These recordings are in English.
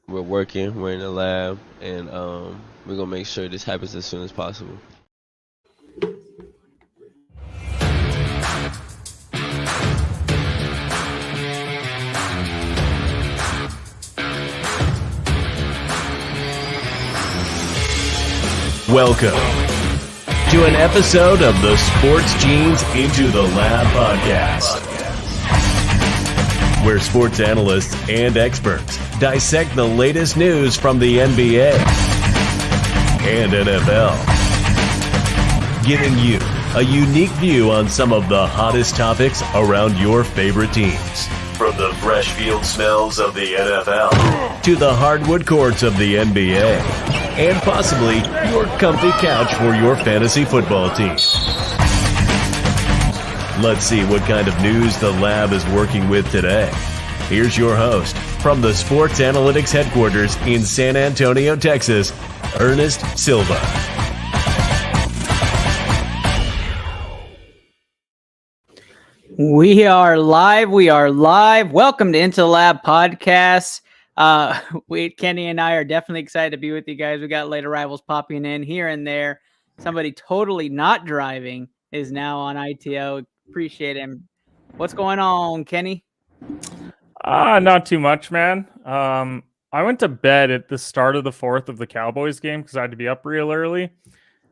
We're working. We're in the lab, and we're gonna make sure this happens as soon as possible. Welcome to an episode of the Sports Genes Into the Lab podcast, where sports analysts and experts dissect the latest news from the NBA and NFL, giving you a unique view on some of the hottest topics around your favorite teams. From the fresh field smells of the NFL to the hardwood courts of the NBA, and possibly your comfy couch for your fantasy football team. Let's see what kind of news the lab is working with today. Here's your host from the Sports Analytics headquarters in San Antonio, Texas, Ernest Silva. We are live. Welcome to Into the Lab podcast. Kenny and I are definitely excited to be with you guys. We got late arrivals popping in here and there. Somebody totally not driving is now on ITL. Appreciate him. What's going on, Kenny? Not too much, man. I went to bed at the start of the fourth of the Cowboys game because I had to be up real early.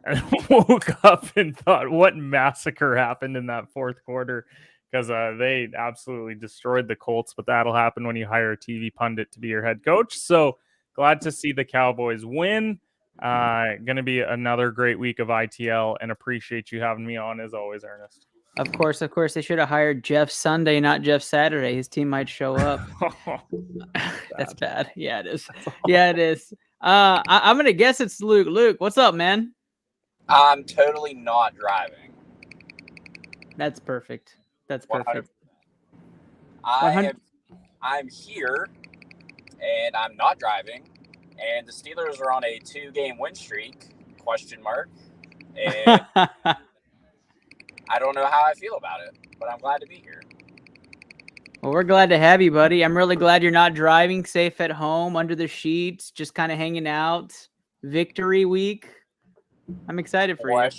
And woke up and thought, what massacre happened in that fourth quarter? Because they absolutely destroyed the Colts, but that'll happen when you hire a TV pundit to be your head coach. So glad to see the Cowboys win. Going to be another great week of ITL, and appreciate you having me on as always, Ernest. Of course, they should have hired Jeff Sunday, not Jeff Saturday. His team might show up. That's bad. Yeah, it is. It is. I'm going to guess it's Luke. Luke, what's up, man? I'm totally not driving. That's perfect. That's perfect. 100%. I'm here, and I'm not driving, and the Steelers are on a 2-game win streak, ? And I don't know how I feel about it, but I'm glad to be here. Well, we're glad to have you, buddy. I'm really glad you're not driving, safe at home, under the sheets, just kind of hanging out. Victory week. I'm excited for you. I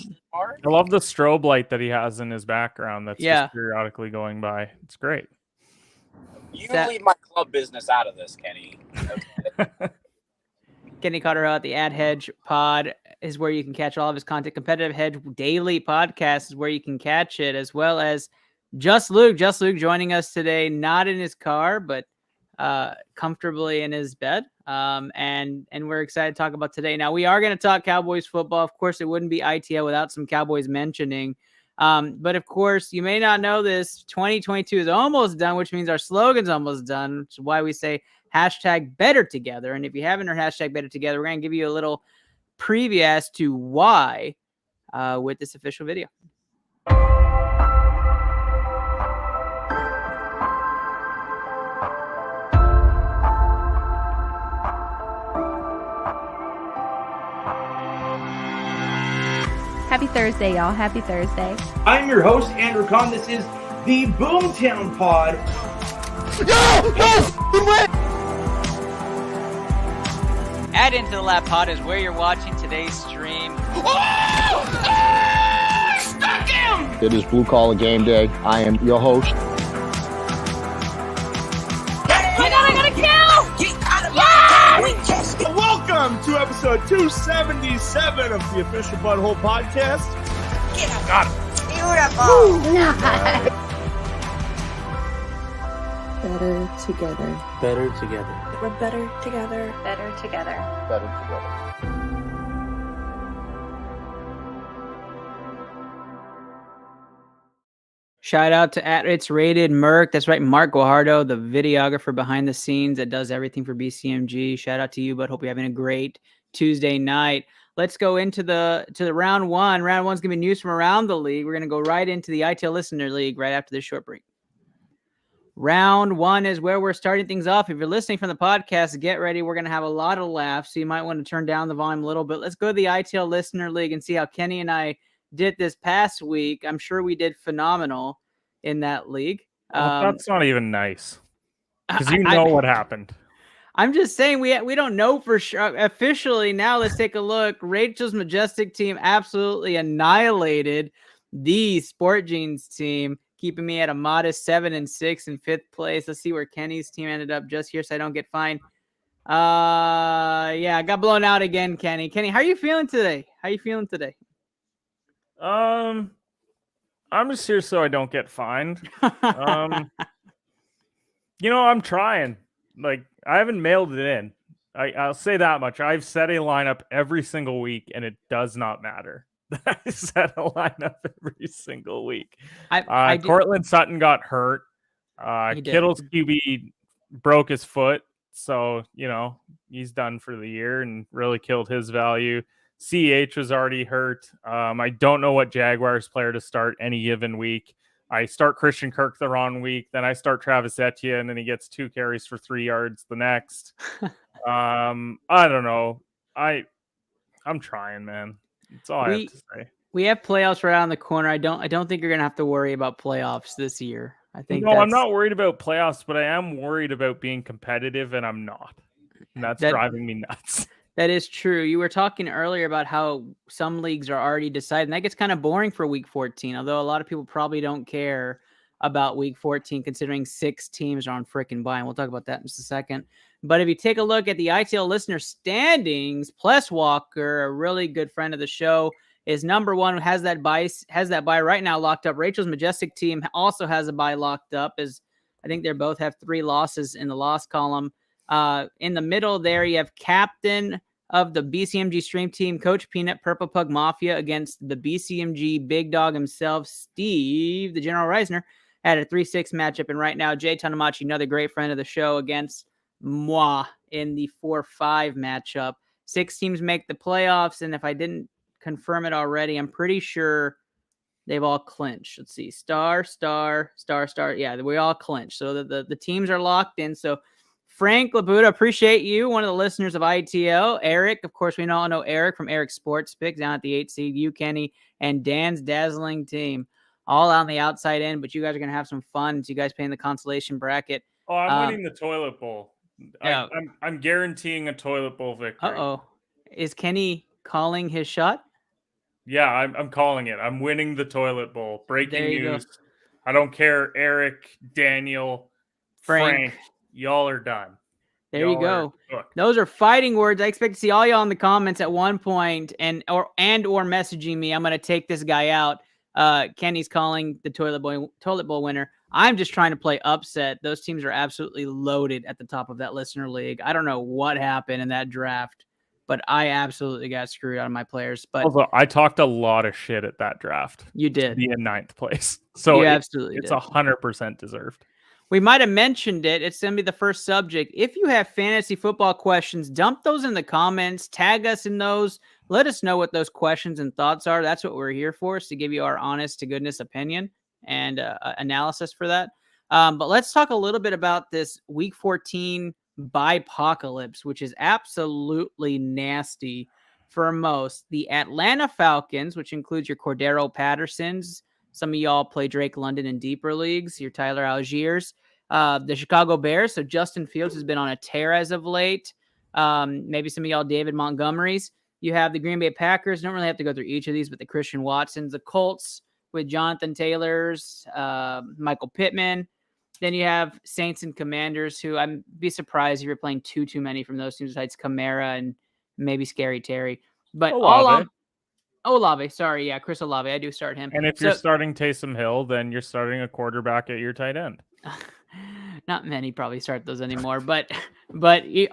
love the strobe light that he has in his background that's just periodically going by. It's great. You leave my club business out of this, Kenny. Okay. Kenny Carter at the Ad Hedge Pod is where you can catch all of his content. Competitive Hedge Daily Podcast is where you can catch it, as well as Just Luke. Just Luke joining us today, not in his car, but comfortably in his bed. And we're excited to talk about today. Now, we are going to talk Cowboys football. Of course, it wouldn't be ITL without some Cowboys mentioning. But of course, you may not know this. 2022 is almost done, which means our slogan's almost done, which is why we say hashtag better together. And if you haven't heard hashtag better together, we're going to give you a little preview as to why with this official video. Happy Thursday, y'all. Happy Thursday. I'm your host, Andrew Kahn. This is the Boomtown Pod. Add Into the Lab Pod is where you're watching today's stream. Stuck him! It is Blue Collar Game Day. I am your host. I got a kill! Welcome to episode 277 of the official Butthole Podcast. Got it. Beautiful. Better together. Better together. We're better together. Better together. Better together. Shout out to It's Rated Merc. That's right, Mark Guajardo, the videographer behind the scenes that does everything for BCMG. Shout out to you, but hope you're having a great Tuesday night. Let's go into the round one. Round one's gonna be news from around the league. We're gonna go right into the ITL Listener League right after this short break. Round one is where we're starting things off. If you're listening from the podcast, get ready. We're gonna have a lot of laughs, so you might want to turn down the volume a little bit. Let's go to the ITL Listener League and see how Kenny and I did this past week. I'm sure we did phenomenal in that league. Well, that's not even nice because you know what happened. I'm just saying we don't know for sure officially. Now let's take a look. Rachel's Majestic team absolutely annihilated the Sport Jeans team, keeping me at a modest 7-6 in 5th place. Let's see where Kenny's team ended up just here so I don't get fined. Yeah, I got blown out again, Kenny. Kenny, how are you feeling today? I'm just here so I don't get fined. I'm trying. Like, I haven't mailed it in. I'll say that much. I've set a lineup every single week, and it does not matter. I set a lineup every single week. Cortland Sutton got hurt. Kittle's QB broke his foot, so he's done for the year and really killed his value. CH was already hurt. I don't know what Jaguars player to start any given week. I start Christian Kirk the wrong week, then I start Travis Etienne, and then he gets 2 carries for 3 yards the next. I don't know. I'm trying, man. That's all I have to say. We have playoffs right around the corner. I don't think you're gonna have to worry about playoffs this year. I'm not worried about playoffs, but I am worried about being competitive, and I'm not. And that's driving me nuts. That is true. You were talking earlier about how some leagues are already decided, and that gets kind of boring for week 14, although a lot of people probably don't care about week 14 considering 6 teams are on frickin' bye, and we'll talk about that in just a second. But if you take a look at the ITL listener standings, Pless Walker, a really good friend of the show, is number 1, has that bye right now locked up. Rachel's Majestic team also has a bye locked up, as I think they both have 3 losses in the loss column. In the middle there, you have captain of the BCMG stream team, Coach Peanut, Purple Pug Mafia, against the BCMG big dog himself, Steve, the General Reisner, at a 3-6 matchup. And right now, Jay Tanamachi, another great friend of the show, against moi in the 4-5 matchup. 6 teams make the playoffs, and if I didn't confirm it already, I'm pretty sure they've all clinched. Let's see. Star. Yeah, we all clinched. So the teams are locked in. So Frank Labuda, appreciate you. One of the listeners of ITL. Eric, of course, we all know Eric from Eric Sports Pick down at the 8 seed. You, Kenny, and Dan's dazzling team. All on the outside end, but you guys are going to have some fun. So you guys playing the consolation bracket. Oh, I'm winning the toilet bowl. Yeah. I'm guaranteeing a toilet bowl victory. Uh-oh. Is Kenny calling his shot? Yeah, I'm calling it. I'm winning the toilet bowl. Breaking news. Go. I don't care, Eric, Daniel, Frank, y'all are done. There you go. Those are fighting words. I expect to see all y'all in the comments at one point or messaging me. I'm going to take this guy out. Kenny's calling the toilet bowl winner. I'm just trying to play upset. Those teams are absolutely loaded at the top of that listener league. I don't know what happened in that draft, but I absolutely got screwed out of my players. But also, I talked a lot of shit at that draft. You did. To be in 9th place. So it's 100% deserved. We might have mentioned it. It's going to be the first subject. If you have fantasy football questions, dump those in the comments. Tag us in those. Let us know what those questions and thoughts are. That's what we're here for, is to give you our honest to goodness opinion and analysis for that. But let's talk a little bit about this Week 14 bye-pocalypse, which is absolutely nasty for most. The Atlanta Falcons, which includes your Cordero Pattersons. Some of y'all play Drake London in deeper leagues. Your Tyler Algiers. The Chicago Bears. So Justin Fields has been on a tear as of late. Maybe some of y'all David Montgomerys. You have the Green Bay Packers. Don't really have to go through each of these, but the Christian Watsons. The Colts with Jonathan Taylor's, Michael Pittman. Then you have Saints and Commanders, who I'd be surprised if you're playing too many from those teams besides Kamara and maybe Scary Terry. But Olave. Sorry, yeah, Chris Olave. I do start him. And if you're starting Taysom Hill, then you're starting a quarterback at your tight end. Not many probably start those anymore, but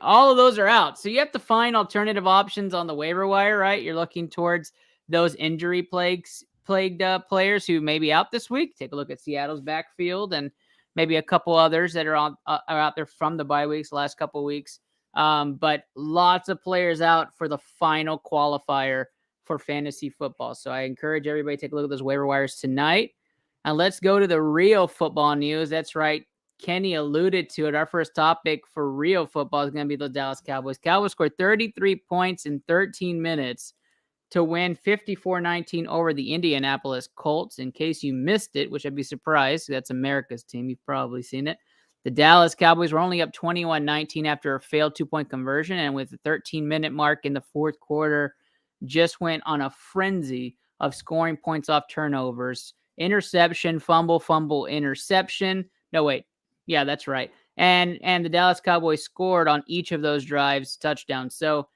all of those are out. So you have to find alternative options on the waiver wire, right? You're looking towards those injury plagued players who may be out this week. Take a look at Seattle's backfield and maybe a couple others that are out there from the bye weeks, the last couple of weeks. But lots of players out for the final qualifier for fantasy football. So I encourage everybody to take a look at those waiver wires tonight. And let's go to the real football news. That's right. Kenny alluded to it. Our first topic for real football is going to be the Dallas Cowboys. Cowboys scored 33 points in 13 minutes to win 54-19 over the Indianapolis Colts. In case you missed it, which I'd be surprised, that's America's team. You've probably seen it. The Dallas Cowboys were only up 21-19 after a failed 2-point conversion, and with the 13-minute mark in the fourth quarter, just went on a frenzy of scoring points off turnovers. Interception, fumble, interception. No, wait. Yeah, that's right. And the Dallas Cowboys scored on each of those drives, touchdowns. So,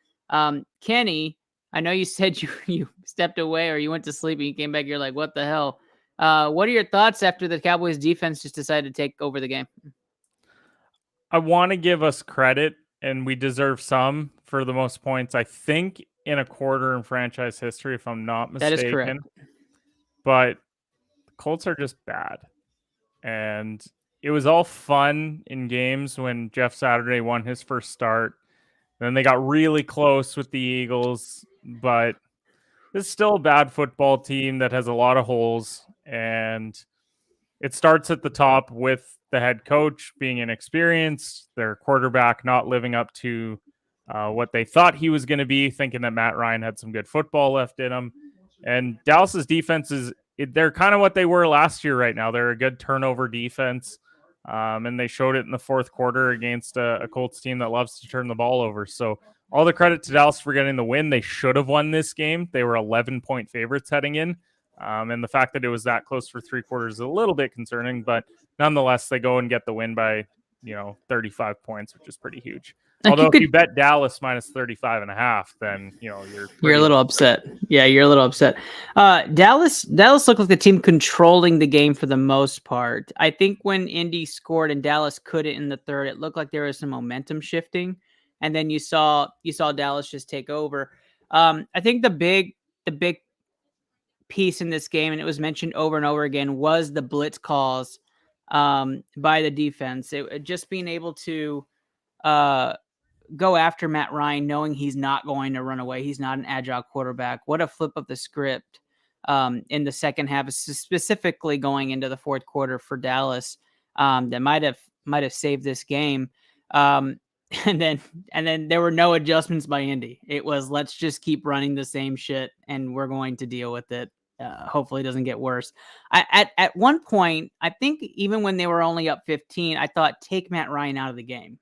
Kenny, I know you said you stepped away or you went to sleep and you came back. You're like, what the hell? What are your thoughts after the Cowboys defense just decided to take over the game? I want to give us credit, and we deserve some for the most points, I think, in a quarter in franchise history, if I'm not mistaken. That is correct. But the Colts are just bad. And it was all fun in games when Jeff Saturday won his first start. Then they got really close with the Eagles, but it's still a bad football team that has a lot of holes. And it starts at the top with the head coach being inexperienced, their quarterback not living up to what they thought he was going to be, thinking that Matt Ryan had some good football left in him. And Dallas's defense they're kind of what they were last year right now. They're a good turnover defense. And they showed it in the fourth quarter against a Colts team that loves to turn the ball over. So all the credit to Dallas for getting the win. They should have won this game. They were 11-point favorites heading in. And the fact that it was that close for three quarters is a little bit concerning, but nonetheless, they go and get the win by, 35 points, which is pretty huge. Although if you bet Dallas minus 35.5, then, you're a little upset. Yeah, you're a little upset. Dallas looked like the team controlling the game for the most part. I think when Indy scored and Dallas couldn't in the third, it looked like there was some momentum shifting. And then you saw Dallas just take over. I think the big piece in this game, and it was mentioned over and over again, was the blitz calls by the defense. Just being able to go after Matt Ryan, knowing he's not going to run away. He's not an agile quarterback. What a flip of the script in the second half, specifically going into the fourth quarter for Dallas, that might have saved this game. And then there were no adjustments by Indy. It was, let's just keep running the same shit and we're going to deal with it. Hopefully it doesn't get worse. At one point, I think even when they were only up 15, I thought, take Matt Ryan out of the game.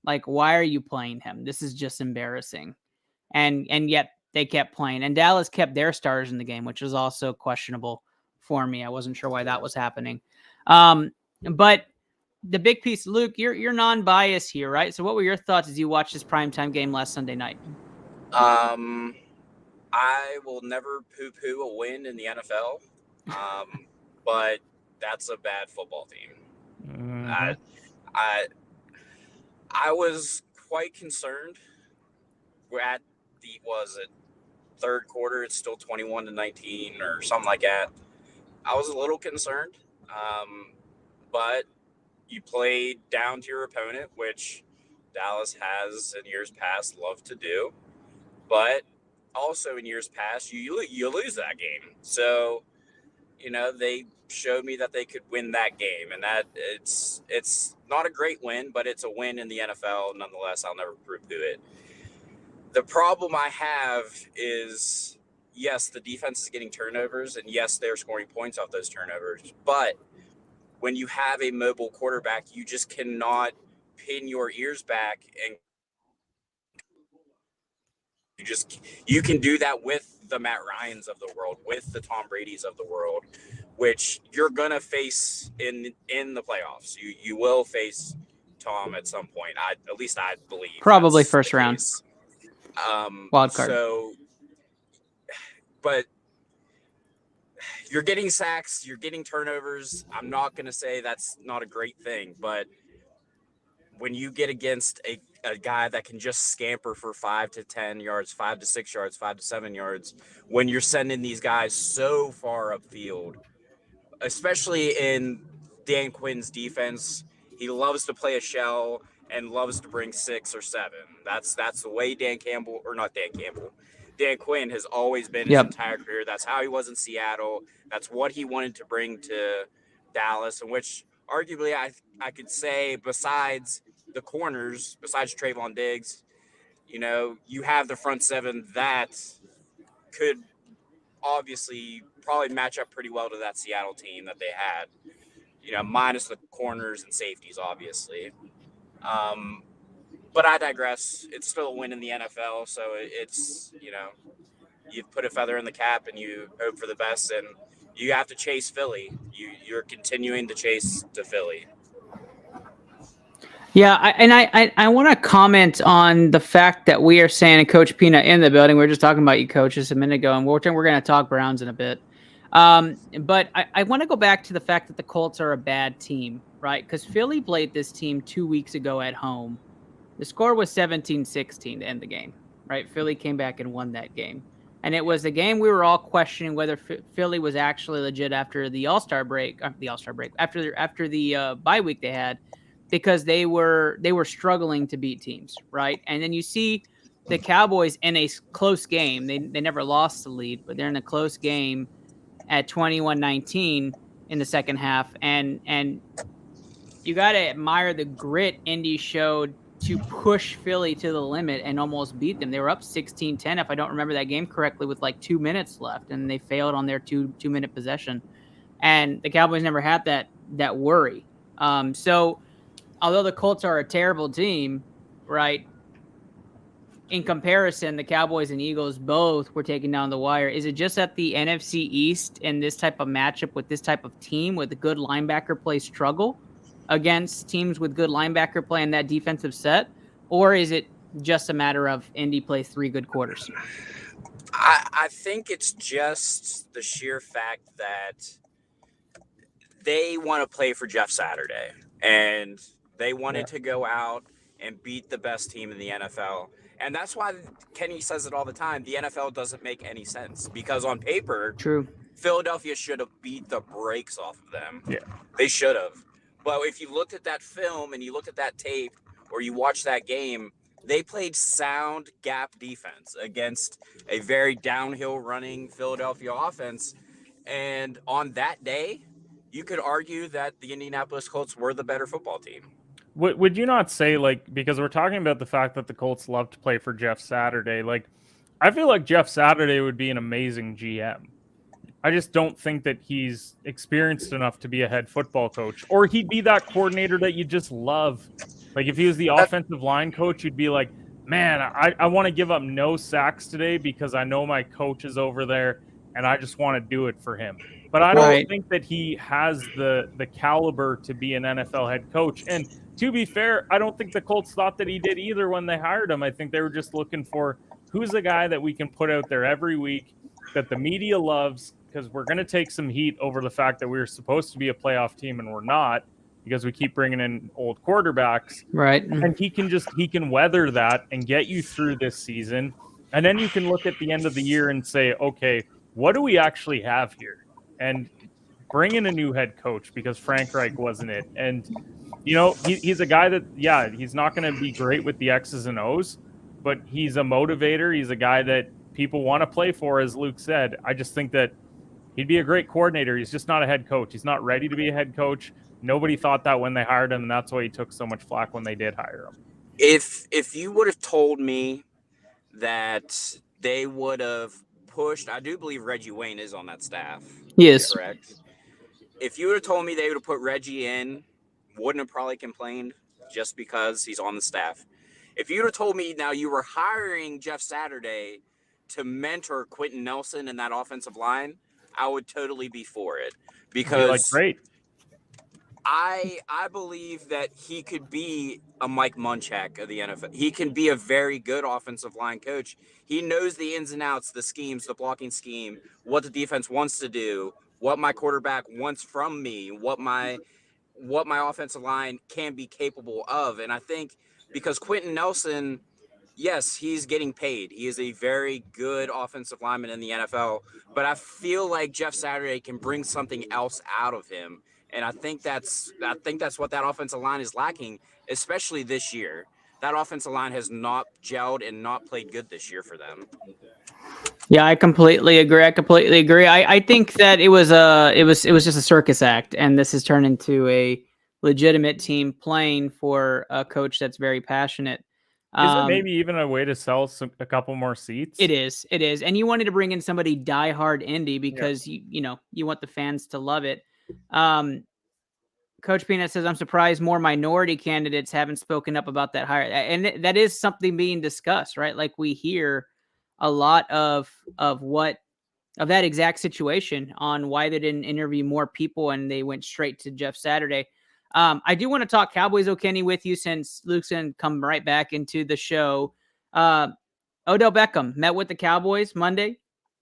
Like, why are you playing him? This is just embarrassing. And yet they kept playing. And Dallas kept their starters in the game, which was also questionable for me. I wasn't sure why that was happening. But the big piece, Luke, you're non-biased here, right? So what were your thoughts as you watched this primetime game last Sunday night? I will never poo-poo a win in the NFL, but that's a bad football team. Mm-hmm. I was quite concerned. We're at third quarter. It's still 21-19 or something like that. I was a little concerned, but you played down to your opponent, which Dallas has in years past loved to do. But also in years past, you lose that game. So, they showed me that they could win that game, and that it's not a great win, but it's a win in the NFL. Nonetheless, I'll never poo-poo it. The problem I have is, yes, the defense is getting turnovers, and yes, they're scoring points off those turnovers. But when you have a mobile quarterback, you just cannot pin your ears back, and you can do that with the Matt Ryans of the world, with the Tom Brady's of the world, which you're gonna face in the playoffs. You will face Tom at some point. At least I believe. Probably first round. Wild card. So, but you're getting sacks, you're getting turnovers. I'm not gonna say that's not a great thing, but when you get against a guy that can just scamper for 5 to 10 yards, 5 to 6 yards, 5 to 7 yards, when you're sending these guys so far upfield, especially in Dan Quinn's defense, he loves to play a shell and loves to bring 6 or 7. That's the way Dan Quinn has always been his entire career. That's how he was in Seattle. That's what he wanted to bring to Dallas, and which arguably I could say, besides the corners, besides Trayvon Diggs, you have the front seven that could obviously probably match up pretty well to that Seattle team that they had. minus the corners and safeties, obviously. But I digress. It's still a win in the NFL, so it's you put a feather in the cap and you hope for the best, and you have to chase Philly. You're continuing to chase to Philly. Yeah, I want to comment on the fact that we are saying, and Coach Peanut in the building. We were just talking about you, Coach, just a minute ago, and we're going to talk Browns in a bit. But I want to go back to the fact that the Colts are a bad team, right? Because Philly played this team 2 weeks ago at home. The score was 17-16 to end the game, right? Philly came back and won that game. And it was a game we were all questioning whether Philly was actually legit after the All-Star break, after the bye week they had, because they were struggling to beat teams, right? And then you see the Cowboys in a close game. They never lost the lead, but they're in a close game at 21-19 in the second half. And you got to admire the grit Indy showed to push Philly to the limit and almost beat them. They were up 16-10, if I don't remember that game correctly, with like 2 minutes left, and they failed on their two-minute possession. And the Cowboys never had that worry. So although the Colts are a terrible team, right, in comparison, the Cowboys and Eagles both were taken down the wire. Is it just that the NFC East in this type of matchup with this type of team with a good linebacker play struggle against teams with good linebacker play and that defensive set? Or is it just a matter of Indy plays 3 good quarters? I think it's just the sheer fact that they want to play for Jeff Saturday, and they wanted to go out and beat the best team in the NFL. And that's why Kenny says it all the time. The NFL doesn't make any sense because on paper, true, Philadelphia should have beat the brakes off of them. Yeah, they should have. But if you looked at that film and you looked at that tape or you watched that game, they played sound gap defense against a very downhill running Philadelphia offense. And on that day, you could argue that the Indianapolis Colts were the better football team. Would you not say, like, because we're talking about the fact that the Colts love to play for Jeff Saturday, like, I feel like Jeff Saturday would be an amazing GM. I just don't think that he's experienced enough to be a head football coach, or he'd be that coordinator that you just love. Like, if he was the offensive line coach, you'd be like, man, I want to give up no sacks today because I know my coach is over there and I just want to do it for him. But I don't think that he has the caliber to be an NFL head coach. And to be fair, I don't think the Colts thought that he did either when they hired him. I think they were just looking for who's the guy that we can put out there every week that the media loves, because we're going to take some heat over the fact that we were supposed to be a playoff team and we're not, because we keep bringing in old quarterbacks. Right. And he can weather that and get you through this season. And then you can look at the end of the year and say, okay, what do we actually have here? And bring in a new head coach, because Frank Reich wasn't it. And, he's a guy that, he's not going to be great with the X's and O's, but he's a motivator. He's a guy that people want to play for, as Luke said. I just think that he'd be a great coordinator. He's just not a head coach. He's not ready to be a head coach. Nobody thought that when they hired him, and that's why he took so much flack when they did hire him. If you would have told me that they would have pushed, I do believe Reggie Wayne is on that staff. Yes. Correct. If you would have told me they would have put Reggie in, wouldn't have probably complained just because he's on the staff. If you would have told me now you were hiring Jeff Saturday to mentor Quentin Nelson in that offensive line, I would totally be for it, because great. I believe that he could be a Mike Munchak of the NFL. He can be a very good offensive line coach. He knows the ins and outs, the schemes, the blocking scheme, what the defense wants to do, what my quarterback wants from me, what my offensive line can be capable of. And I think because Quentin Nelson, yes, he's getting paid. He is a very good offensive lineman in the NFL, but I feel like Jeff Saturday can bring something else out of him. And I think that's what that offensive line is lacking, especially this year. That offensive line has not gelled and not played good this year for them. Yeah, I completely agree. I think that it was just a circus act, and this has turned into a legitimate team playing for a coach that's very passionate. Is it maybe even a way to sell a couple more seats? It is. And you wanted to bring in somebody diehard Indy because you want the fans to love it. Coach Peanut says, I'm surprised more minority candidates haven't spoken up about that hire. And that is something being discussed, right? Like we hear a lot of that exact situation on why they didn't interview more people and they went straight to Jeff Saturday. I do want to talk Cowboys O'Kenny with you since Luke's going to come right back into the show. Odell Beckham met with the Cowboys Monday,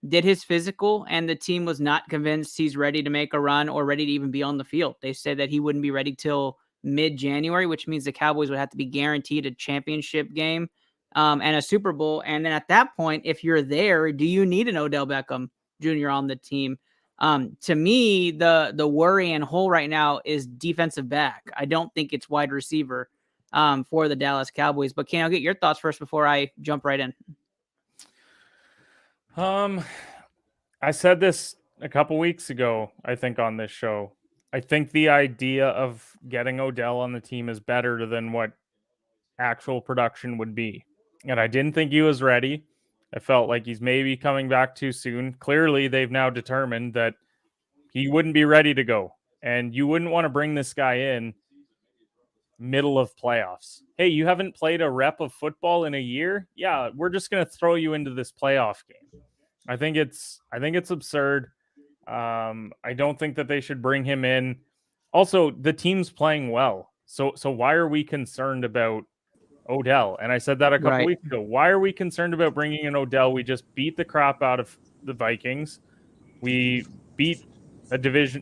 did his physical, and the team was not convinced he's ready to make a run or ready to even be on the field. They said that he wouldn't be ready till mid-January, which means the Cowboys would have to be guaranteed a championship game and a Super Bowl. And then at that point, if you're there, do you need an Odell Beckham Jr. on the team? To me, the worry and hole right now is defensive back. I don't think it's wide receiver for the Dallas Cowboys. But Ken, I'll get your thoughts first before I jump right in. I said this a couple weeks ago, I think, on this show. I think the idea of getting Odell on the team is better than what actual production would be. And I didn't think he was ready. I felt like he's maybe coming back too soon. Clearly, they've now determined that he wouldn't be ready to go. And you wouldn't want to bring this guy in middle of playoffs. Hey, you haven't played a rep of football in a year? Yeah, we're just going to throw you into this playoff game. I think it's absurd. I don't think that they should bring him in. Also, the team's playing well. So why are we concerned about Odell? And I said that a couple weeks ago. Why are we concerned about bringing in Odell? We just beat the crap out of the Vikings. We beat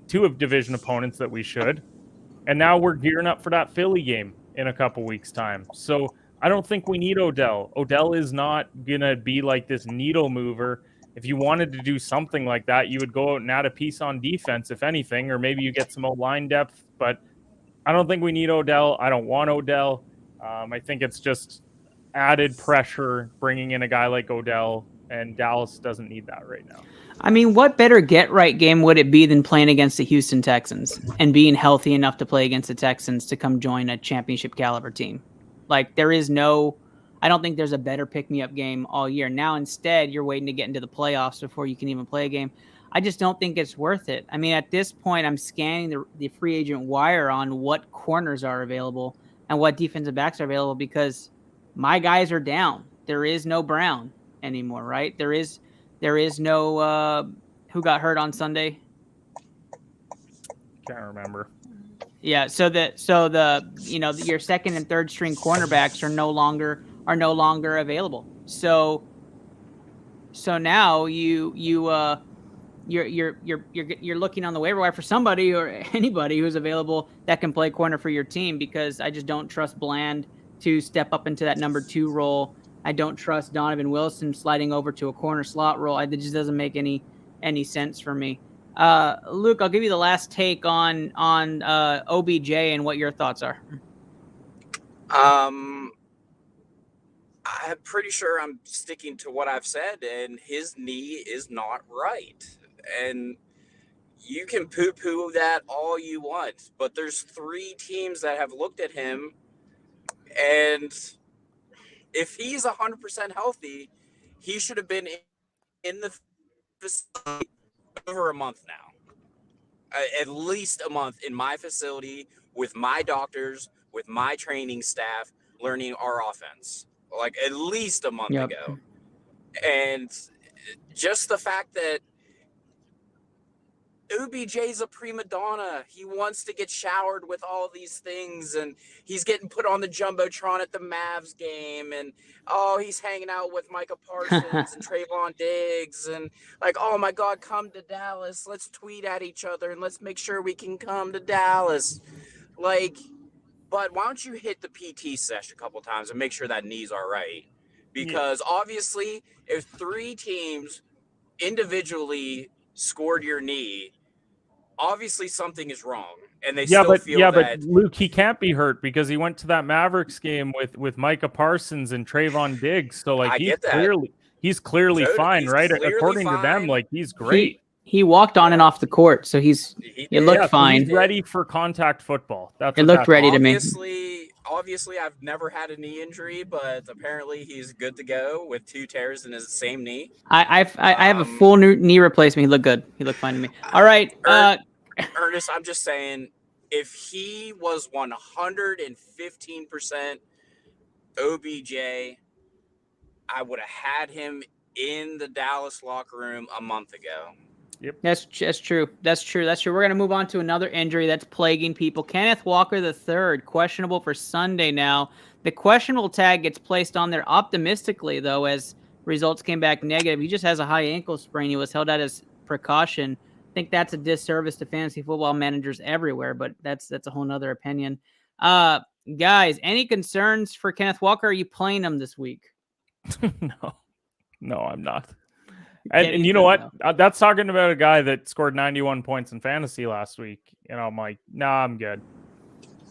two of division opponents that we should. And now we're gearing up for that Philly game in a couple weeks' time. So I don't think we need Odell. Odell is not going to be like this needle mover. If you wanted to do something like that, you would go out and add a piece on defense, if anything, or maybe you get some O-line depth. But I don't think we need Odell. I don't want Odell. I think it's just added pressure bringing in a guy like Odell, and Dallas doesn't need that right now. I mean, what better get-right game would it be than playing against the Houston Texans and being healthy enough to play against the Texans to come join a championship caliber team? Like, I don't think there's a better pick-me-up game all year. Now, instead, you're waiting to get into the playoffs before you can even play a game. I just don't think it's worth it. I mean, at this point, I'm scanning the free agent wire on what corners are available and what defensive backs are available because my guys are down. There is no Brown anymore, right? There is no who got hurt on Sunday. Can't remember. Yeah, so your second and third string cornerbacks are no longer available. So now you're looking on the waiver wire for somebody or anybody who's available that can play corner for your team because I just don't trust Bland to step up into that number 2 role. I don't trust Donovan Wilson sliding over to a corner slot role. It just doesn't make any sense for me. Luke, I'll give you the last take on OBJ and what your thoughts are. I'm pretty sure I'm sticking to what I've said, and his knee is not right. And you can poo-poo that all you want, but there's 3 teams that have looked at him, and if he's 100% healthy, he should have been in the facility over a month now. At least a month in my facility with my doctors, with my training staff, learning our offense. Like at least a month ago. And just the fact that OBJ's a prima donna. He wants to get showered with all these things, and he's getting put on the Jumbotron at the Mavs game, and he's hanging out with Micah Parsons and Trayvon Diggs, and like, oh my God, come to Dallas. Let's tweet at each other, and let's make sure we can come to Dallas. Like, but why don't you hit the PT sesh a couple times and make sure that knee's all right? Because obviously, if 3 teams individually scored your knee, obviously something is wrong, and they still feel that. But Luke, he can't be hurt because he went to that Mavericks game with Micah Parsons and Trayvon Diggs. So like he's clearly fine, right? According to them, like he's great. He walked on and off the court, so he looked fine. He's ready for contact football. It looked ready to me. Obviously, I've never had a knee injury, but apparently he's good to go with 2 tears in his same knee. I have a full new knee replacement. He looked good. He looked fine to me. All right, Ernest, I'm just saying, if he was 115% OBJ, I would have had him in the Dallas locker room a month ago. Yep. That's true. That's true. We're going to move on to another injury that's plaguing people. Kenneth Walker III, questionable for Sunday now. The questionable tag gets placed on there optimistically, though, as results came back negative. He just has a high ankle sprain. He was held out as precaution. I think that's a disservice to fantasy football managers everywhere, but that's a whole nother opinion. Guys, any concerns for Kenneth Walker? Are you playing him this week? No, I'm not. And you know what? That's talking about a guy that scored 91 points in fantasy last week. I'm like, nah, I'm good.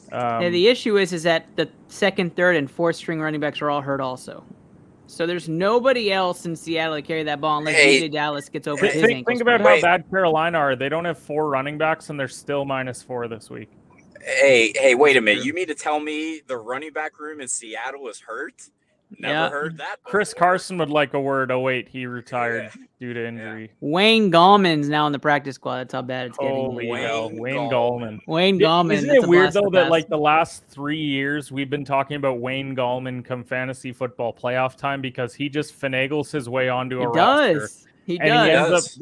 The issue is that the second, third, and fourth string running backs are all hurt also. So there's nobody else in Seattle to carry that ball unless DJ Dallas gets over his ankle. Think about how bad Carolina are. They don't have 4 running backs, and they're still -4 this week. Hey, wait a minute. You mean to tell me the running back room in Seattle is hurt? Never heard that before. Chris Carson would like a word. Oh, wait, he retired due to injury. Yeah. Wayne Gallman's now in the practice squad. That's how bad it's getting. Holy hell, Wayne Gallman. Wayne Gallman. Isn't it weird, though, that like the last 3 years we've been talking about Wayne Gallman come fantasy football playoff time because he just finagles his way onto a roster. He does.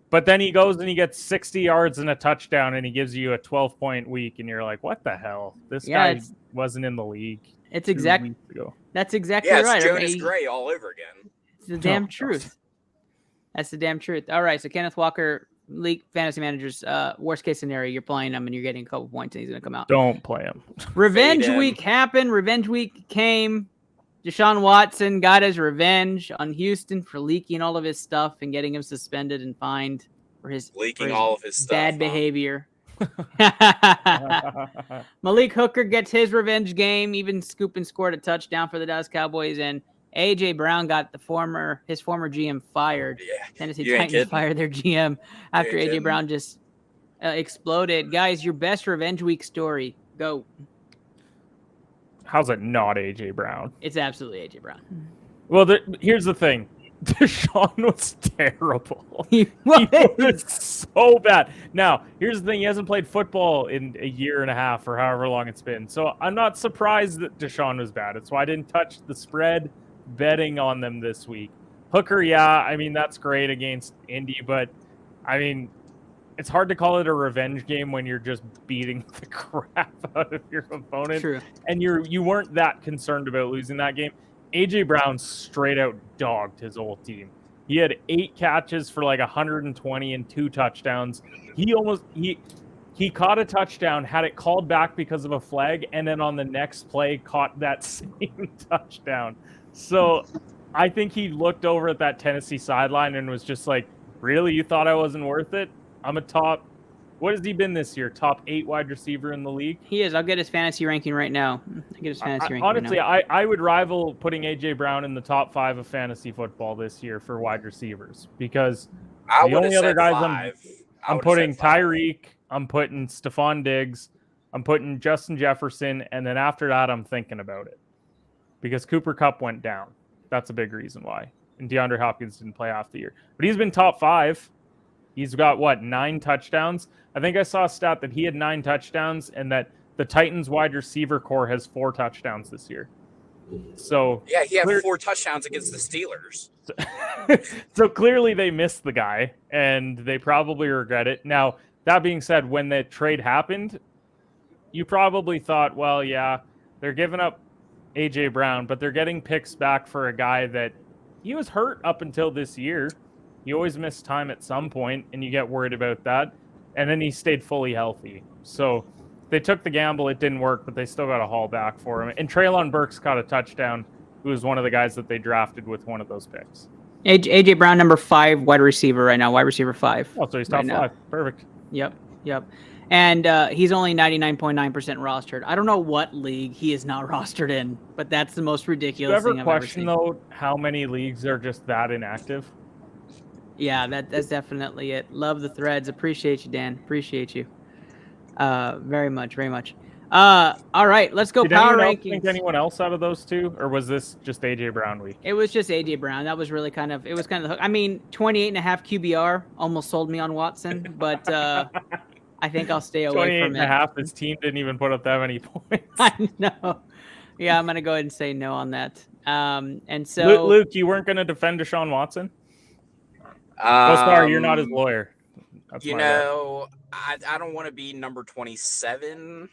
But then he goes and he gets 60 yards and a touchdown and he gives you a 12-point week and you're like, what the hell? This guy wasn't in the league. It's exactly. That's exactly right. It's Jonas Gray all over again. It's the damn truth. That's the damn truth. All right, so Kenneth Walker, league fantasy managers, worst case scenario, you're playing him and you're getting a couple points and he's going to come out. Don't play him. Revenge week happened. Revenge week came. Deshaun Watson got his revenge on Houston for leaking all of his stuff and getting him suspended and fined for his all of his stuff, bad behavior. Malik Hooker gets his revenge game, even scoop and scored a touchdown for the Dallas Cowboys, and AJ Brown got his former GM fired. Yeah, Tennessee Titans fired their GM after AJ Brown just exploded. Guys, your best revenge week story. Go. How's it not AJ Brown? It's absolutely AJ Brown. Well, here's the thing. Deshaun was terrible. He was so bad. Now, here's the thing. He hasn't played football in a year and a half or however long it's been. So I'm not surprised that Deshaun was bad. That's why I didn't touch the spread betting on them this week. Hooker, I mean, that's great against Indy, but I mean, it's hard to call it a revenge game when you're just beating the crap out of your opponent. True. And you weren't that concerned about losing that game. AJ Brown straight out dogged his old team. He had 8 catches for like 120 and 2 touchdowns. He caught a touchdown, had it called back because of a flag, and then on the next play caught that same touchdown. So I think he looked over at that Tennessee sideline and was just like, really? You thought I wasn't worth it? I'm a top. What has he been this year? Top 8 wide receiver in the league? He is. I'll get his fantasy ranking right now. Honestly, I would rival putting AJ Brown in the top 5 of fantasy football this year for wide receivers because the only other guys I'm putting Tyreek, I'm putting Stephon Diggs, I'm putting Justin Jefferson, and then after that, I'm thinking about it because Cooper Kupp went down. That's a big reason why. And DeAndre Hopkins didn't play half the year, but he's been top 5. He's got 9 touchdowns. I think I saw a stat that he had 9 touchdowns and that the Titans wide receiver core has 4 touchdowns this year. So yeah, he had 4 touchdowns against the Steelers. So clearly they missed the guy and they probably regret it. Now, that being said, when the trade happened, you probably thought, well, yeah, they're giving up AJ Brown, but they're getting picks back for a guy that he was hurt up until this year. He always missed time at some point, and you get worried about that. And then he stayed fully healthy. So they took the gamble. It didn't work, but they still got a haul back for him. And Treylon Burks caught a touchdown, who was one of the guys that they drafted with one of those picks. AJ Brown, number 5 wide receiver right now, wide receiver 5. Oh, so he's top 5. Perfect. Yep. And he's only 99.9% rostered. I don't know what league he is not rostered in, but that's the most ridiculous thing I've ever seen. Do you ever question, though, how many leagues are just that inactive? Yeah, that's definitely it. Love the threads. Appreciate you, Dan. Appreciate you. Very much, very much. All right, let's go. Did power rankings. Think anyone else out of those 2, or was this just AJ Brown week? It was just AJ Brown. That was really kind of the hook. I mean, 28.5 QBR almost sold me on Watson, but I think I'll stay away 28 from and a it. half. His team didn't even put up that many points. I know. Yeah, I'm gonna go ahead and say no on that. And so Luke, you weren't going to defend Deshaun Watson? Oh, sorry, you're not his lawyer. That's You my bad. know, I don't want to be number 27.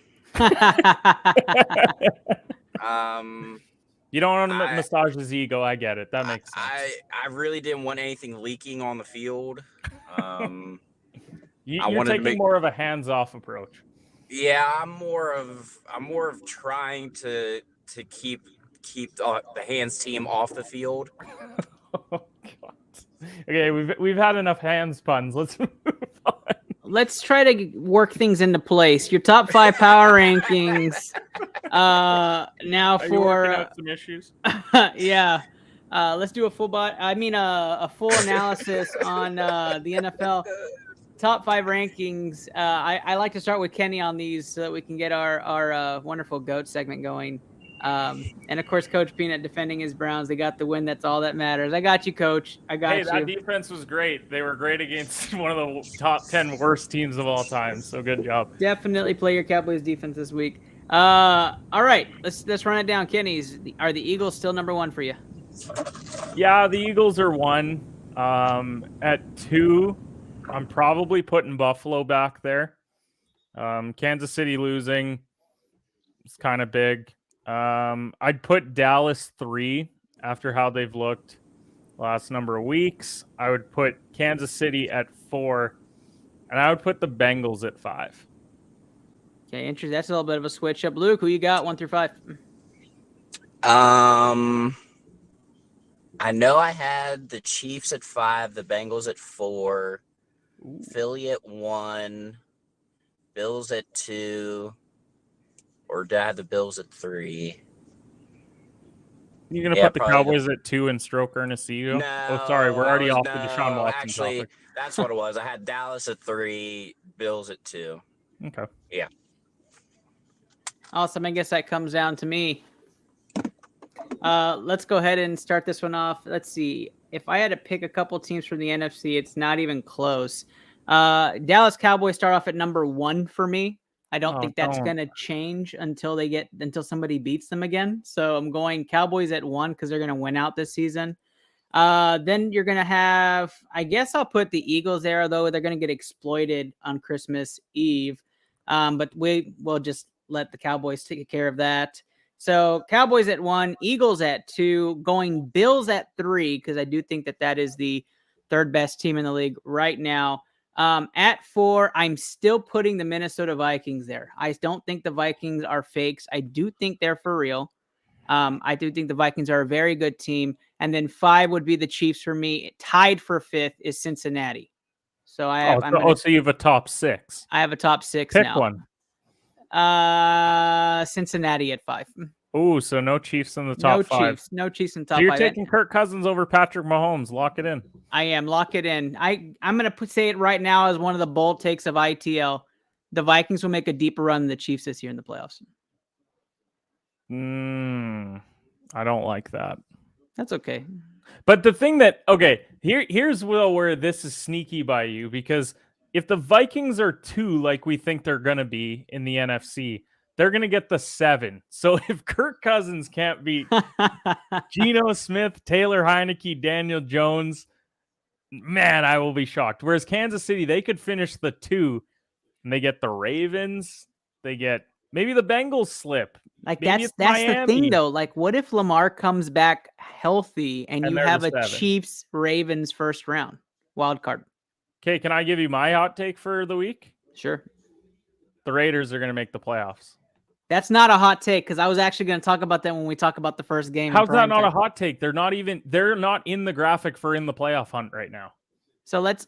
You don't want to massage his ego. I get it. That makes sense. I really didn't want anything leaking on the field. You're taking more of a hands-off approach. Yeah, I'm more of trying to keep the hands team off the field. Oh, God. Okay, we've had enough hands puns. Let's move on. Let's try to work things into place. Your top 5 power rankings. Now Are you working out some issues? Yeah. Let's do a a full analysis on the NFL top 5 rankings. I like to start with Kenny on these so that we can get our wonderful GOAT segment going. And of course, Coach Peanut defending his Browns. They got the win. That's all that matters. I got you, Coach. I got you. That defense was great. They were great against one of the top 10 worst teams of all time. So good job. Definitely play your Cowboys defense this week. All right, let's run it down. Kenny's. Are the Eagles still number 1 for you? Yeah, the Eagles are 1. At 2, I'm probably putting Buffalo back there. Kansas City losing is kind of big. I'd put Dallas 3 after how they've looked last number of weeks. I would put Kansas City at 4, and I would put the Bengals at 5. Okay, interesting. That's a little bit of a switch up. Luke, who you got 1 through 5? I know I had the Chiefs at 5, the Bengals at 4, Philly at 1, Bills at 2, or did I have the Bills at 3? You're going to put the Cowboys at 2 and stroke Ernest Ego? No. Oh, sorry. We're already off the Deshaun Watson actually, topic. That's what it was. I had Dallas at 3, Bills at 2. Okay. Yeah. Awesome. I guess that comes down to me. Let's go ahead and start this one off. Let's see. If I had to pick a couple teams from the NFC, it's not even close. Dallas Cowboys start off at number 1 for me. I don't think that's going to change until somebody beats them again. So I'm going Cowboys at 1 because they're going to win out this season. Then you're going to have, I guess I'll put the Eagles there, though they're going to get exploited on Christmas Eve. But we will just let the Cowboys take care of that. So Cowboys at 1, Eagles at 2, going Bills at 3, because I do think that is the 3rd best team in the league right now. At 4, I'm still putting the Minnesota Vikings there. I don't think the Vikings are fakes. I do think they're for real. I do think the Vikings are a very good team. And then 5 would be the Chiefs for me. Tied for 5th is Cincinnati. So I have. So you have a top 6. I have a top 6 Pick now. one. Cincinnati at 5. Oh, so no Chiefs in the top 5. No Chiefs in the top 5. So you're taking Kirk Cousins over Patrick Mahomes. Lock it in. I am. Lock it in. I'm going to say it right now as one of the bold takes of ITL. The Vikings will make a deeper run than the Chiefs this year in the playoffs. I don't like that. That's okay. But the thing here's where this is sneaky by you, because if the Vikings are 2 like we think they're going to be in the NFC, they're going to get the 7. So if Kirk Cousins can't beat Geno Smith, Taylor Heineke, Daniel Jones, man, I will be shocked. Whereas Kansas City, they could finish the 2 and they get the Ravens. They get maybe the Bengals slip. Like maybe that's the thing though. Like what if Lamar comes back healthy and you have a 7. Chiefs Ravens first round wild card? Okay, can I give you my hot take for the week? Sure. The Raiders are going to make the playoffs. That's not a hot take because I was actually going to talk about that when we talk about the first game. How's that not a hot take? They're not in the graphic for in the playoff hunt right now. So let's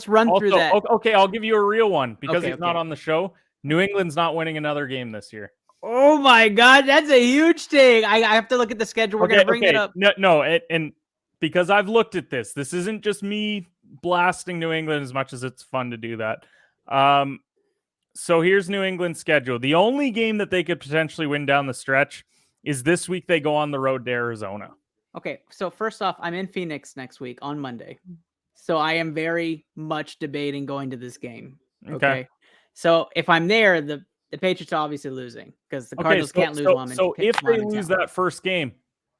run through that. Okay, I'll give you a real one because he's not on the show. New England's not winning another game this year. Oh my God, that's a huge thing. I have to look at the schedule. We're going to bring that up. No, and because I've looked at this. This isn't just me blasting New England as much as it's fun to do that. So here's New England's schedule. The only game that they could potentially win down the stretch is this week. They go on the road to Arizona. Okay, so first off, I'm in Phoenix next week on Monday. So I am very much debating going to this game. Okay. So if I'm there, the Patriots are obviously losing because the Cardinals can't lose while I'm in. So if while they I'm in lose town. that first game,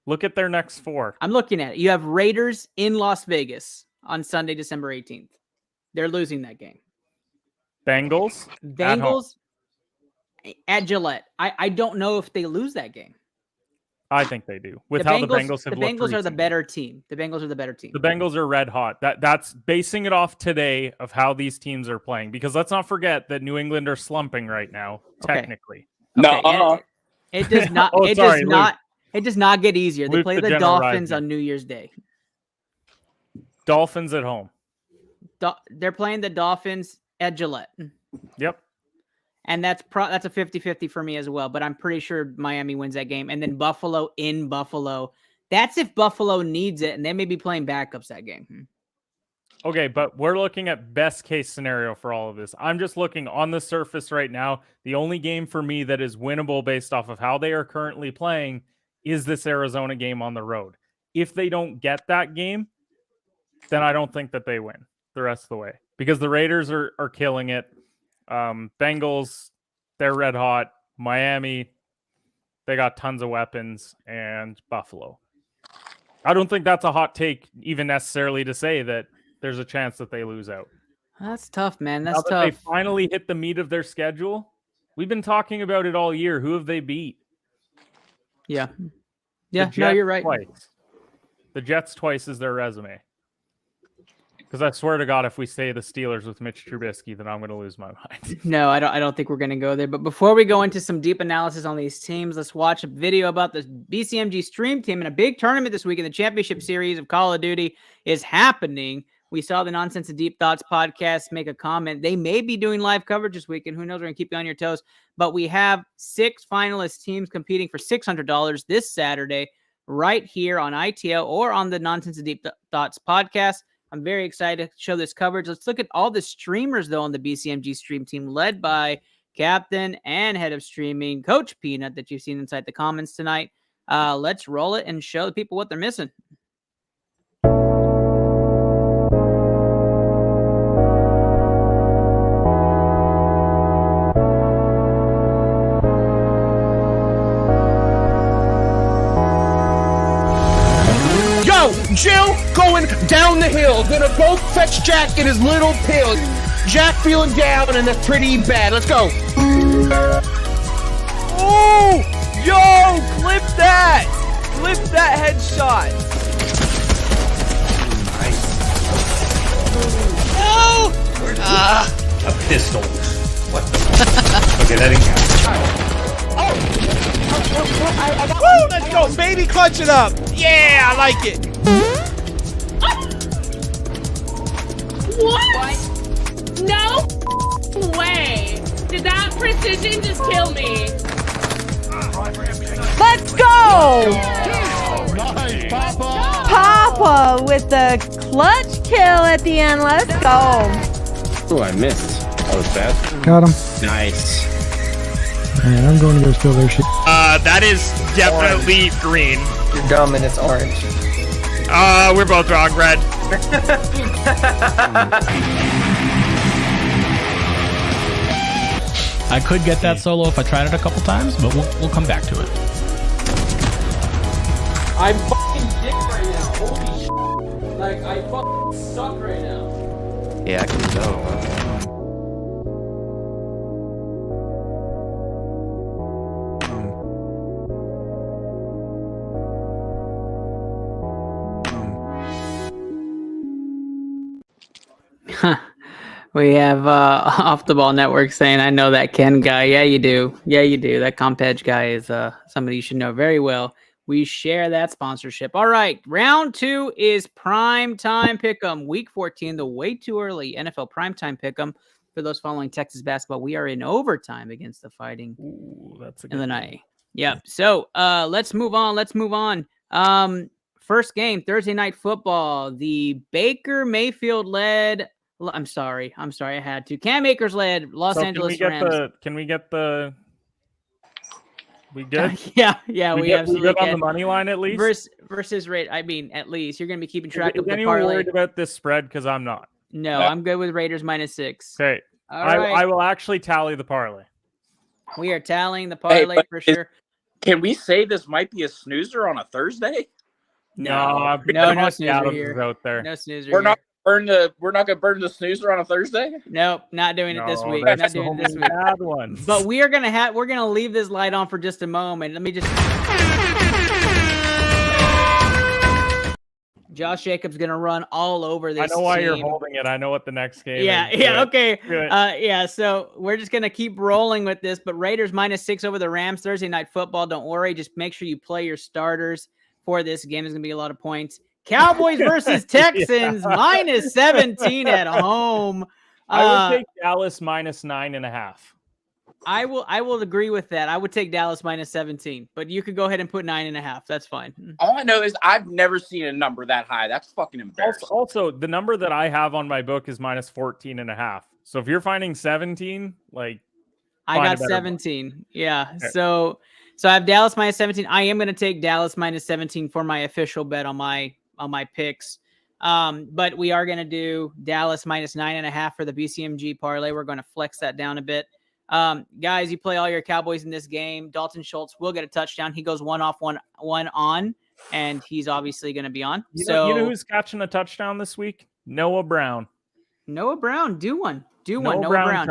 look at their next 4. I'm looking at it. You have Raiders in Las Vegas on Sunday, December 18th. They're losing that game. Bengals Bengals at Gillette. I don't know if they lose that game. I think they do. With how the Bengals have the looked Bengals are the recently. better team. The Bengals are the better team. The Bengals are red hot. That's basing it off today of how these teams are playing. Because let's not forget that New England are slumping right now, technically. No, it does not. Oh, it sorry, does Luke. not. It does not get easier. They Luke, play the the general Dolphins rises. on New Year's Day. Dolphins at home. They're playing the Dolphins at Gillette. Yep. And that's a 50-50 for me as well. But I'm pretty sure Miami wins that game. And then Buffalo in Buffalo. That's if Buffalo needs it, and they may be playing backups that game. Okay, but we're looking at best case scenario for all of this. I'm just looking on the surface right now. The only game for me that is winnable based off of how they are currently playing is this Arizona game on the road. If they don't get that game, then I don't think that they win the rest of the way because the Raiders are killing it. Bengals, they're red hot. Miami, they got tons of weapons, and Buffalo. I don't think that's a hot take even necessarily to say that there's a chance that they lose out. That's tough, man. That's Now that tough. they finally hit the meat of their schedule, we've been talking about it all year. Who have they beat? Yeah. The Yeah, no, Jets you're right. Twice. The Jets twice is their resume. Because I swear to God, if we say the Steelers with Mitch Trubisky, then I'm going to lose my mind. No, I don't think we're going to go there. But before we go into some deep analysis on these teams, let's watch a video about the BCMG Stream Team in a big tournament this week in the Championship Series of Call of Duty is happening. We saw the Nonsense and Deep Thoughts podcast make a comment. They may be doing live coverage this week, and who knows, we're going to keep you on your toes. But we have 6 finalist teams competing for $600 this Saturday right here on ITL or on the Nonsense and Deep Thoughts podcast. I'm very excited to show this coverage. Let's look at all the streamers, though, on the BCMG Stream Team, led by Captain and Head of Streaming, Coach Peanut, that you've seen inside the comments tonight. Let's roll it and show the people what they're missing. Yo, Jill going down the hill. Gonna go fetch Jack in his little pill. Jack feeling down and that's pretty bad. Let's go. Oh! Yo! Clip that! Clip that headshot! No! A pistol. What the fuck? Okay, that didn't count. Woo! Let's go, baby! Clutch it up! Yeah, I like it! What? No way! Did that precision just kill me? Let's go! Nice, Papa! Papa with the clutch kill at the end. Let's go. Oh, I missed. That was bad. Got him. Nice. Alright, I'm going to go steal their shit. That is definitely green. You're dumb and it's orange. We're both wrong, red. I could get that solo if I tried it a couple times, but we'll come back to it. I'm fucking dick right now. Holy shit. Like, I fucking suck right now. Yeah, I can go. We have Off the Ball Network saying, I know that Ken guy. Yeah, you do. Yeah, you do. That Compedge guy is somebody you should know very well. We share that sponsorship. All right. Round 2 is Primetime Pick'em. Week 14, the way too early NFL Primetime Pick'em. For those following Texas basketball, we are in overtime against the Fighting Illinois. Yep. So let's move on. First game, Thursday Night Football. The Baker Mayfield led... I'm sorry. I had to. Cam Akers led Los Angeles Rams. Can we get the? We good? Yeah. We absolutely good on can. the money line at least. Versus rate. I mean, at least you're going to be keeping track Is of the anyone parlay. worried about this spread? Because I'm not. No, I'm good with Raiders -6. Okay, All right. I will actually tally the parlay. We are tallying the parlay for sure. Can we say this might be a snoozer on a Thursday? No snoozer here. Out there. No snoozer. We're not gonna burn the snoozer on a Thursday. Nope, not doing it this week. That's Not doing it this week. Bad one. But we're gonna leave this light on for just a moment. Let me just. Josh Jacobs gonna run all over this. I know why team. you're holding it. I know what the next game Yeah, is. yeah, okay. Yeah, so we're just gonna keep rolling with this. But Raiders -6 over the Rams Thursday night football. Don't worry, just make sure you play your starters for this game. There's gonna be a lot of points. Cowboys versus Texans -17 at home. I would take Dallas -9.5. I will agree with that. I would take Dallas -17, but you could go ahead and put 9.5. That's fine. All I know is I've never seen a number that high. That's fucking embarrassing. Also, the number that I have on my book is -14.5. So if you're finding 17, like I got 17. Yeah. Okay. So I have Dallas -17. I am going to take Dallas -17 for my official bet on my picks. But we are going to do Dallas -9.5 for the BCMG parlay. We're going to flex that down a bit. Guys, you play all your Cowboys in this game. Dalton Schultz will get a touchdown. He goes one off, one on, and he's obviously going to be on. You know who's catching a touchdown this week? Noah Brown. Noah Brown, do one. Noah Brown.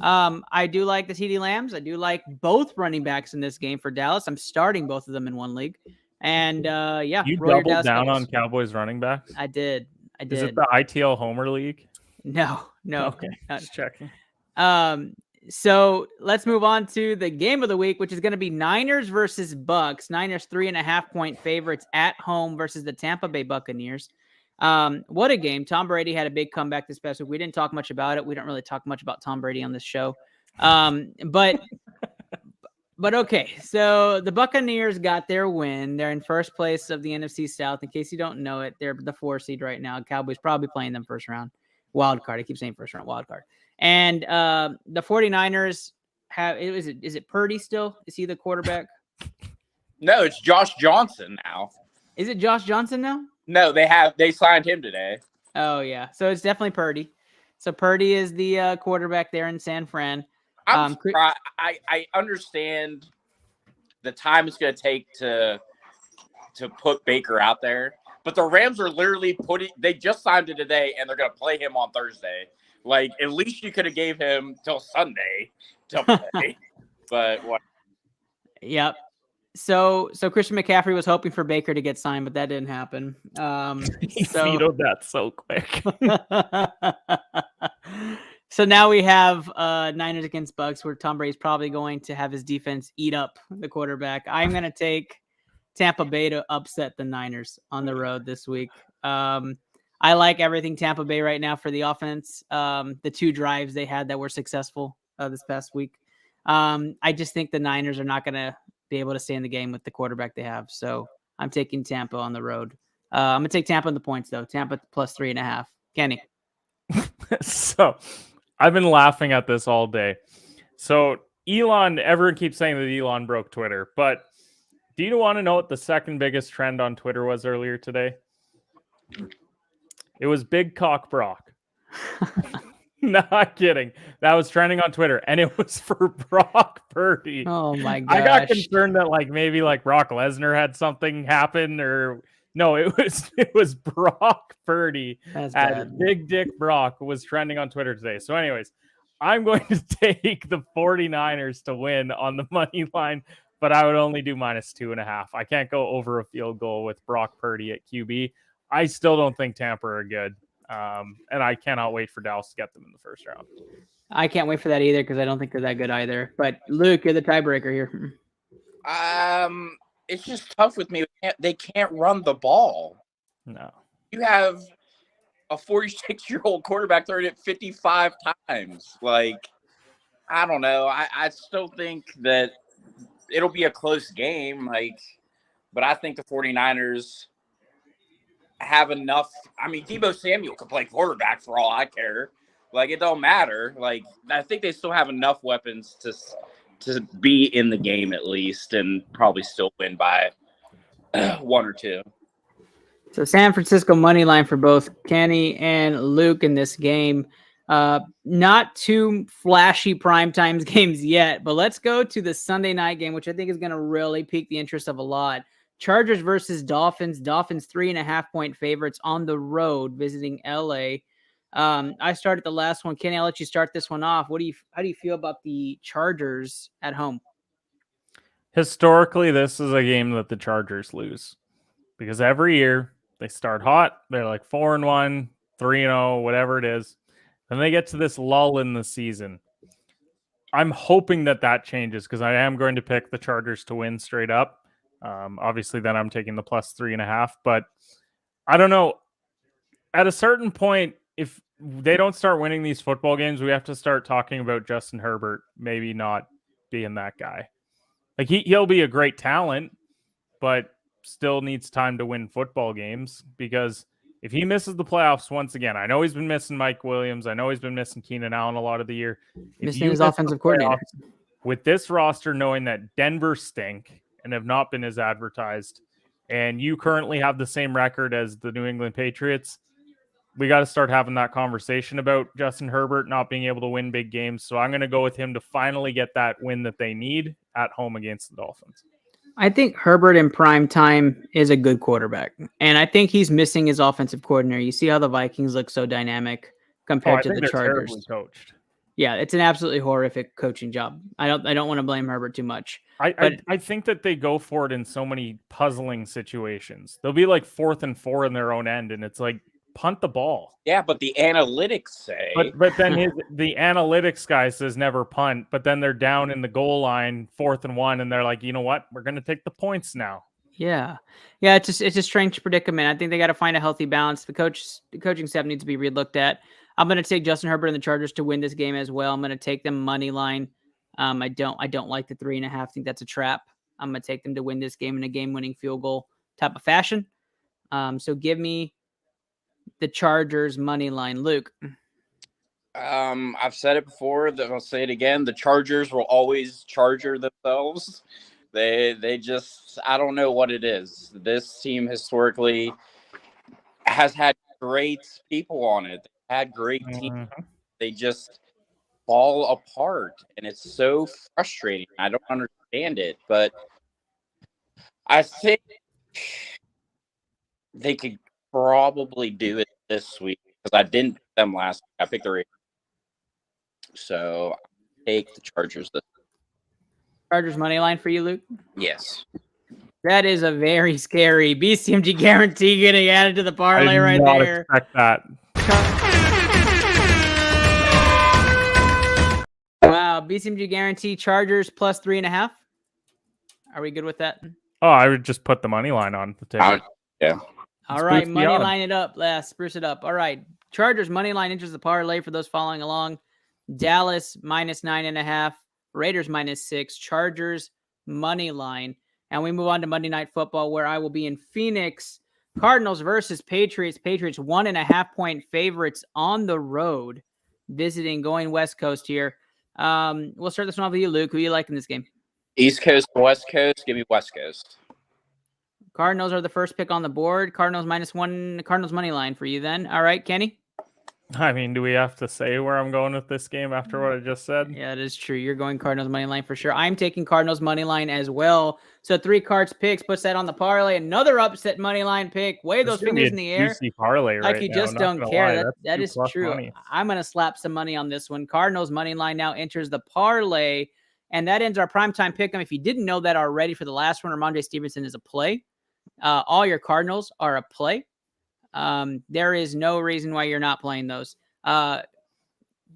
I do like the TD Lambs. I do like both running backs in this game for Dallas. I'm starting both of them in one league. And yeah, you doubled down on Cowboys running backs. I did. Is it the ITL Homer League? No. Okay, just checking. So let's move on to the game of the week, which is going to be Niners versus Bucks. Niners 3.5-point favorites at home versus the Tampa Bay Buccaneers. What a game. Tom Brady had a big comeback this past week. We didn't talk much about it. We don't really talk much about Tom Brady on this show. But okay. So the Buccaneers got their win. They're in first place of the NFC South. In case you don't know it, they're the 4 seed right now. Cowboys probably playing them first round. Wild card. I keep saying first round wild card. And the 49ers have is it Purdy still? Is he the quarterback? No, it's Josh Johnson now. Is it Josh Johnson now? No, they signed him today. Oh yeah. So it's definitely Purdy. So Purdy is the quarterback there in San Fran. I understand the time it's going to take to put Baker out there, but the Rams are literally they just signed him today and they're going to play him on Thursday. Like, at least you could have gave him till Sunday to play. But what? Yep. So Christian McCaffrey was hoping for Baker to get signed, but that didn't happen. He vetoed that so quick. So now we have Niners against Bucks, where Tom Brady's probably going to have his defense eat up the quarterback. I'm going to take Tampa Bay to upset the Niners on the road this week. I like everything Tampa Bay right now for the offense. The 2 drives they had that were successful this past week. I just think the Niners are not going to be able to stay in the game with the quarterback they have. So I'm taking Tampa on the road. I'm going to take Tampa in the points, though. Tampa plus 3.5. Kenny. So I've been laughing at this all day. So everyone keeps saying that Elon broke Twitter. But do you want to know what the second biggest trend on Twitter was earlier today? It was Big Cock Brock. Not kidding. That was trending on Twitter, and it was for Brock Purdy. Oh my gosh. I got concerned that maybe Brock Lesnar had something happen, or no, it was Brock Purdy. That's bad. Big Dick Brock was trending on Twitter today. So anyways, I'm going to take the 49ers to win on the money line, but I would only do -2.5. I can't go over a field goal with Brock Purdy at QB. I still don't think Tampa are good, and I cannot wait for Dallas to get them in the first round. I can't wait for that either because I don't think they're that good either. But Luke, you're the tiebreaker here. It's just tough with me. They can't run the ball. No. You have a 46-year-old quarterback throwing it 55 times. I don't know. I still think that it'll be a close game. But I think the 49ers have enough. I mean, Deebo Samuel could play quarterback for all I care. It don't matter. I think they still have enough weapons to be in the game at least and probably still win by 1 or 2. So San Francisco money line for both Kenny and Luke in this game. Not too flashy prime times games yet, but let's go to the Sunday night game, which I think is going to really pique the interest of a lot. Chargers versus Dolphins. Dolphins 3.5-point favorites on the road visiting LA. I started the last one. Kenny, I'll let you start this one off. How do you feel about the Chargers at home? Historically, this is a game that the Chargers lose because every year they start hot. They're like 4-1, 3-0, whatever it is. Then they get to this lull in the season. I'm hoping that changes because I am going to pick the Chargers to win straight up. Obviously, then I'm taking the plus 3.5. But I don't know. At a certain point, if they don't start winning these football games, we have to start talking about Justin Herbert maybe not being that guy. Like he'll be a great talent, but still needs time to win football games because if he misses the playoffs once again, I know he's been missing Mike Williams. I know he's been missing Keenan Allen a lot of the year. Missing his offensive coordinator. With this roster, knowing that Denver stink and have not been as advertised, and you currently have the same record as the New England Patriots, we got to start having that conversation about Justin Herbert not being able to win big games. So I'm going to go with him to finally get that win that they need at home against the Dolphins. I think Herbert in prime time is a good quarterback, and I think he's missing his offensive coordinator. You see how the Vikings look so dynamic compared to the Chargers. Coached. Yeah, it's an absolutely horrific coaching job. I don't want to blame Herbert too much. I think that they go for it in so many puzzling situations. They'll be like 4th and 4 in their own end, and it's like punt the ball. Yeah, but the analytics say. But then the analytics guy says never punt. But then they're down in the goal line, 4th and 1, and they're like, you know what? We're going to take the points now. Yeah. It's a strange predicament. I think they got to find a healthy balance. The coaching staff needs to be relooked at. I'm going to take Justin Herbert and the Chargers to win this game as well. I'm going to take them money line. I don't like the 3.5. I think that's a trap. I'm going to take them to win this game in a game-winning field goal type of fashion. So give me the Chargers money line. Luke. I've said it before, I'll say it again. The Chargers will always charger themselves. They just, I don't know what it is. This team historically has had great people on it. They had great teams. They just fall apart, and it's so frustrating. I don't understand it, but I think they could probably do it this week because I didn't pick them last week. I picked the Raiders. So I'll take the Chargers this week. Chargers money line for you, Luke? Yes. That is a very scary BCMG guarantee getting added to the parlay right there. I expect that. Wow, BCMG guarantee Chargers plus 3.5. Are we good with that? Oh, I would just put the money line on the ticket. Yeah. All right, money line it up. Let's spruce it up. All right, Chargers money line enters the parlay for those following along. Dallas minus 9.5. Raiders -6, Chargers money line. And we move on to Monday Night Football, where I will be in Phoenix. Cardinals versus Patriots. Patriots 1.5-point favorites on the road, going West Coast here. We'll start this one off with you, Luke. Who you like in this game? East Coast, West Coast. Give me West Coast. Cardinals are the first pick on the board. Cardinals -1. Cardinals money line for you then. All right, Kenny? I mean, do we have to say where I'm going with this game after what I just said? Yeah, it is true. You're going Cardinals money line for sure. I'm taking Cardinals money line as well. So 3 cards picks, puts that on the parlay. Another upset money line pick. Wave those fingers in the air. Juicy parlay right like you now, just don't care. Lie. That is true. Money. I'm going to slap some money on this one. Cardinals money line now enters the parlay, and that ends our primetime pick. If you didn't know that already, for the last one, Ramondre Stevenson is a play. All your Cardinals are a play. There is no reason why you're not playing those.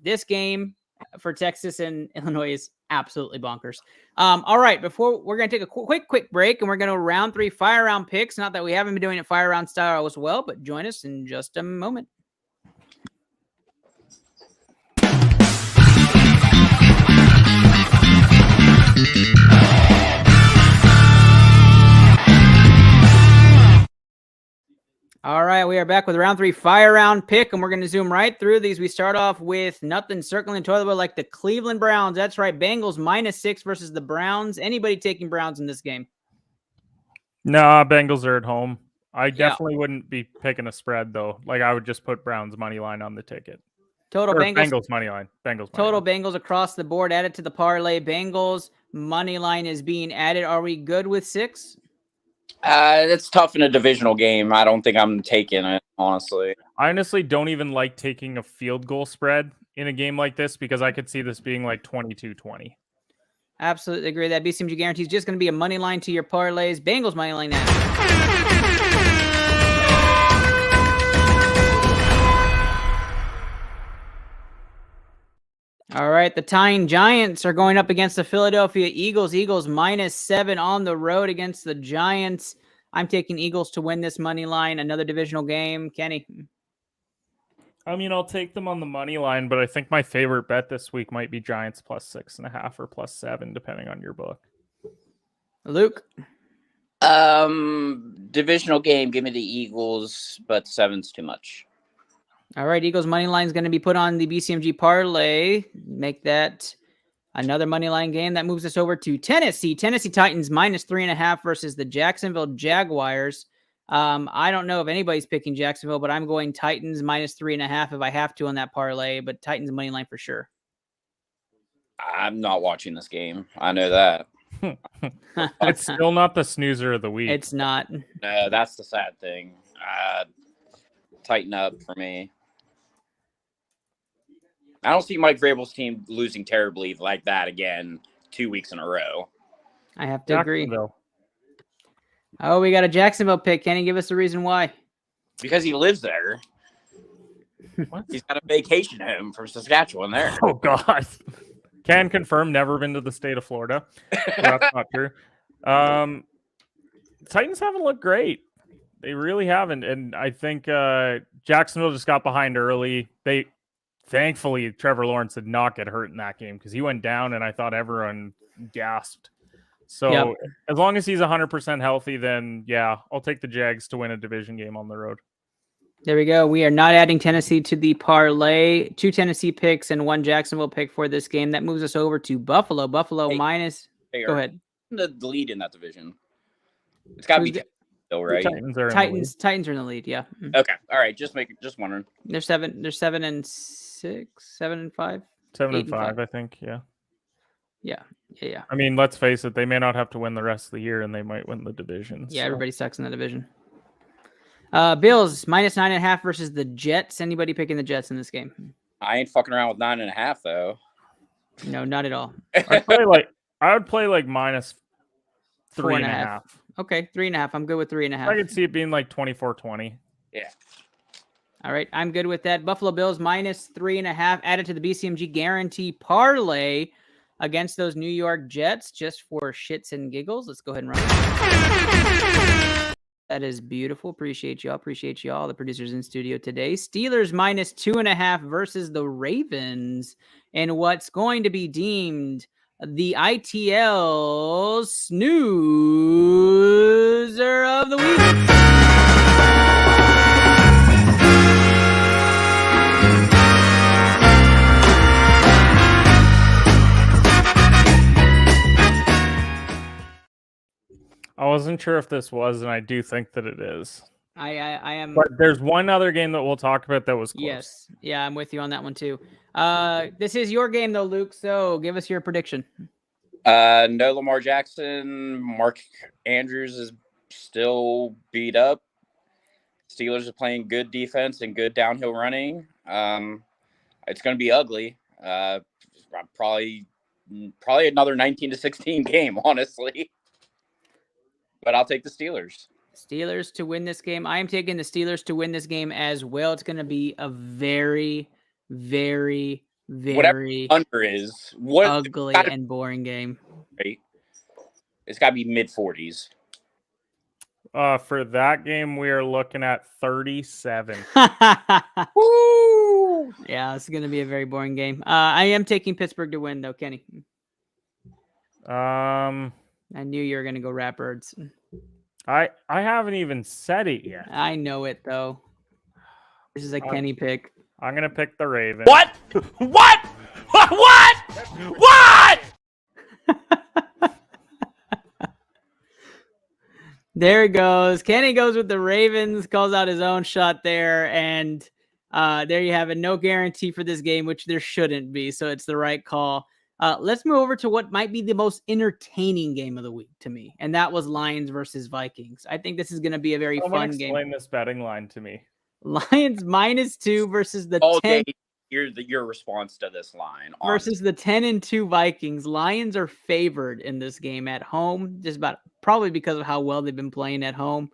This game for Texas and Illinois is absolutely bonkers. All right, before we're going to take a quick break, and we're going to round 3 fire round picks. Not that we haven't been doing it fire round style as well, but join us in just a moment. All right, we are back with round 3 fire round pick, and we're going to zoom right through these. We start off with nothing circling the toilet bowl like the Cleveland Browns. That's right, Bengals -6 versus the Browns. Anybody taking Browns in this game? Nah, Bengals are at home. I definitely wouldn't be picking a spread, though. Like, I would just put Browns money line on the ticket. Total Or Bengals. Bengals money line. Bengals money Total line. Bengals across the board. Add it to the parlay. Bengals money line is being added. Are we good with 6? It's tough in a divisional game. I don't think I'm taking it, honestly. I honestly don't even like taking a field goal spread in a game like this because I could see this being like 22-20. Absolutely agree. That BCMG guarantee is just going to be a money line to your parlays. Bengals money line now. All right, the tying Giants are going up against the Philadelphia Eagles. Eagles -7 on the road against the Giants. I'm taking Eagles to win this money line. Another divisional game. Kenny. I mean, I'll take them on the money line, but I think my favorite bet this week might be Giants +6.5 or +7, depending on your book. Luke. Divisional game. Give me the Eagles, but 7's too much. All right, Eagles money line is going to be put on the BCMG parlay. Make that another money line game. That moves us over to Tennessee. Tennessee Titans -3.5 versus the Jacksonville Jaguars. I don't know if anybody's picking Jacksonville, but I'm going Titans -3.5 if I have to on that parlay. But Titans money line for sure. I'm not watching this game. I know that. It's still not the snoozer of the week. It's not. No, that's the sad thing. Tighten up for me. I don't see Mike Vrabel's team losing terribly like that again 2 weeks in a row. I have to agree. Oh, we got a Jacksonville pick. Can you give us a reason why? Because he lives there. What? He's got a vacation home from Saskatchewan there. Oh, God. Can confirm, never been to the state of Florida. That's not true. Titans haven't looked great. They really haven't. And I think Jacksonville just got behind early. Thankfully, Trevor Lawrence did not get hurt in that game because he went down and I thought everyone gasped. So as long as he's 100% healthy, then yeah, I'll take the Jags to win a division game on the road. There we go. We are not adding Tennessee to the parlay. 2 Tennessee picks and 1 Jacksonville pick for this game. That moves us over to Buffalo. Buffalo minus. Go ahead. The lead in that division. It's got to be still right. Titans are in the lead. Yeah. Okay. All right. Just wondering. They're 7 and 6, 7 and 5. 7 and 5, I think. Yeah. Yeah. I mean, let's face it. They may not have to win the rest of the year, and they might win the division. Yeah, everybody sucks in the division. Bills -9.5 versus the Jets. Anybody picking the Jets in this game? I ain't fucking around with 9.5 though. No, not at all. I would play like -3.5. Okay, 3.5. I'm good with 3.5. I could see it being like 24-20. Yeah. All right, I'm good with that. Buffalo Bills -3.5 added to the BCMG guarantee parlay against those New York Jets just for shits and giggles. Let's go ahead and run it. That is beautiful. Appreciate y'all. The producers in studio today. Steelers -2.5 versus the Ravens in what's going to be deemed the ITL snoozer of the week. I wasn't sure if this was, and I do think that it is. I am. But there's one other game that we'll talk about that was close. Yes. Yeah, I'm with you on that one too. This is your game though, Luke. So give us your prediction. No Lamar Jackson. Mark Andrews is still beat up. Steelers are playing good defense and good downhill running. It's going to be ugly. Probably another 19-16 game, honestly. But I'll take the Steelers. Steelers to win this game. I am taking the Steelers to win this game as well. It's going to be a very, very, very under is ugly and boring game. Right? It's got to be mid-40s. For that game, we are looking at 37. Woo! Yeah, it's going to be a very boring game. I am taking Pittsburgh to win, though, Kenny. I knew you were going to go Ratbirds. I haven't even said it yet. I know it, though. This is a Kenny pick. I'm going to pick the Ravens. What? What? What? What? There it goes. Kenny goes with the Ravens, calls out his own shot there, and There you have it. No guarantee for this game, which there shouldn't be. So it's the right call. Let's move over to what might be the most entertaining game of the week to me, and that was Lions versus Vikings. I think this is going to be a very fun game. Explain this betting line to me. Lions -2 versus the All 10 day, your response to this line versus the 10-2 Vikings. Lions are favored in this game at home, just about probably because of how well they've been playing at home.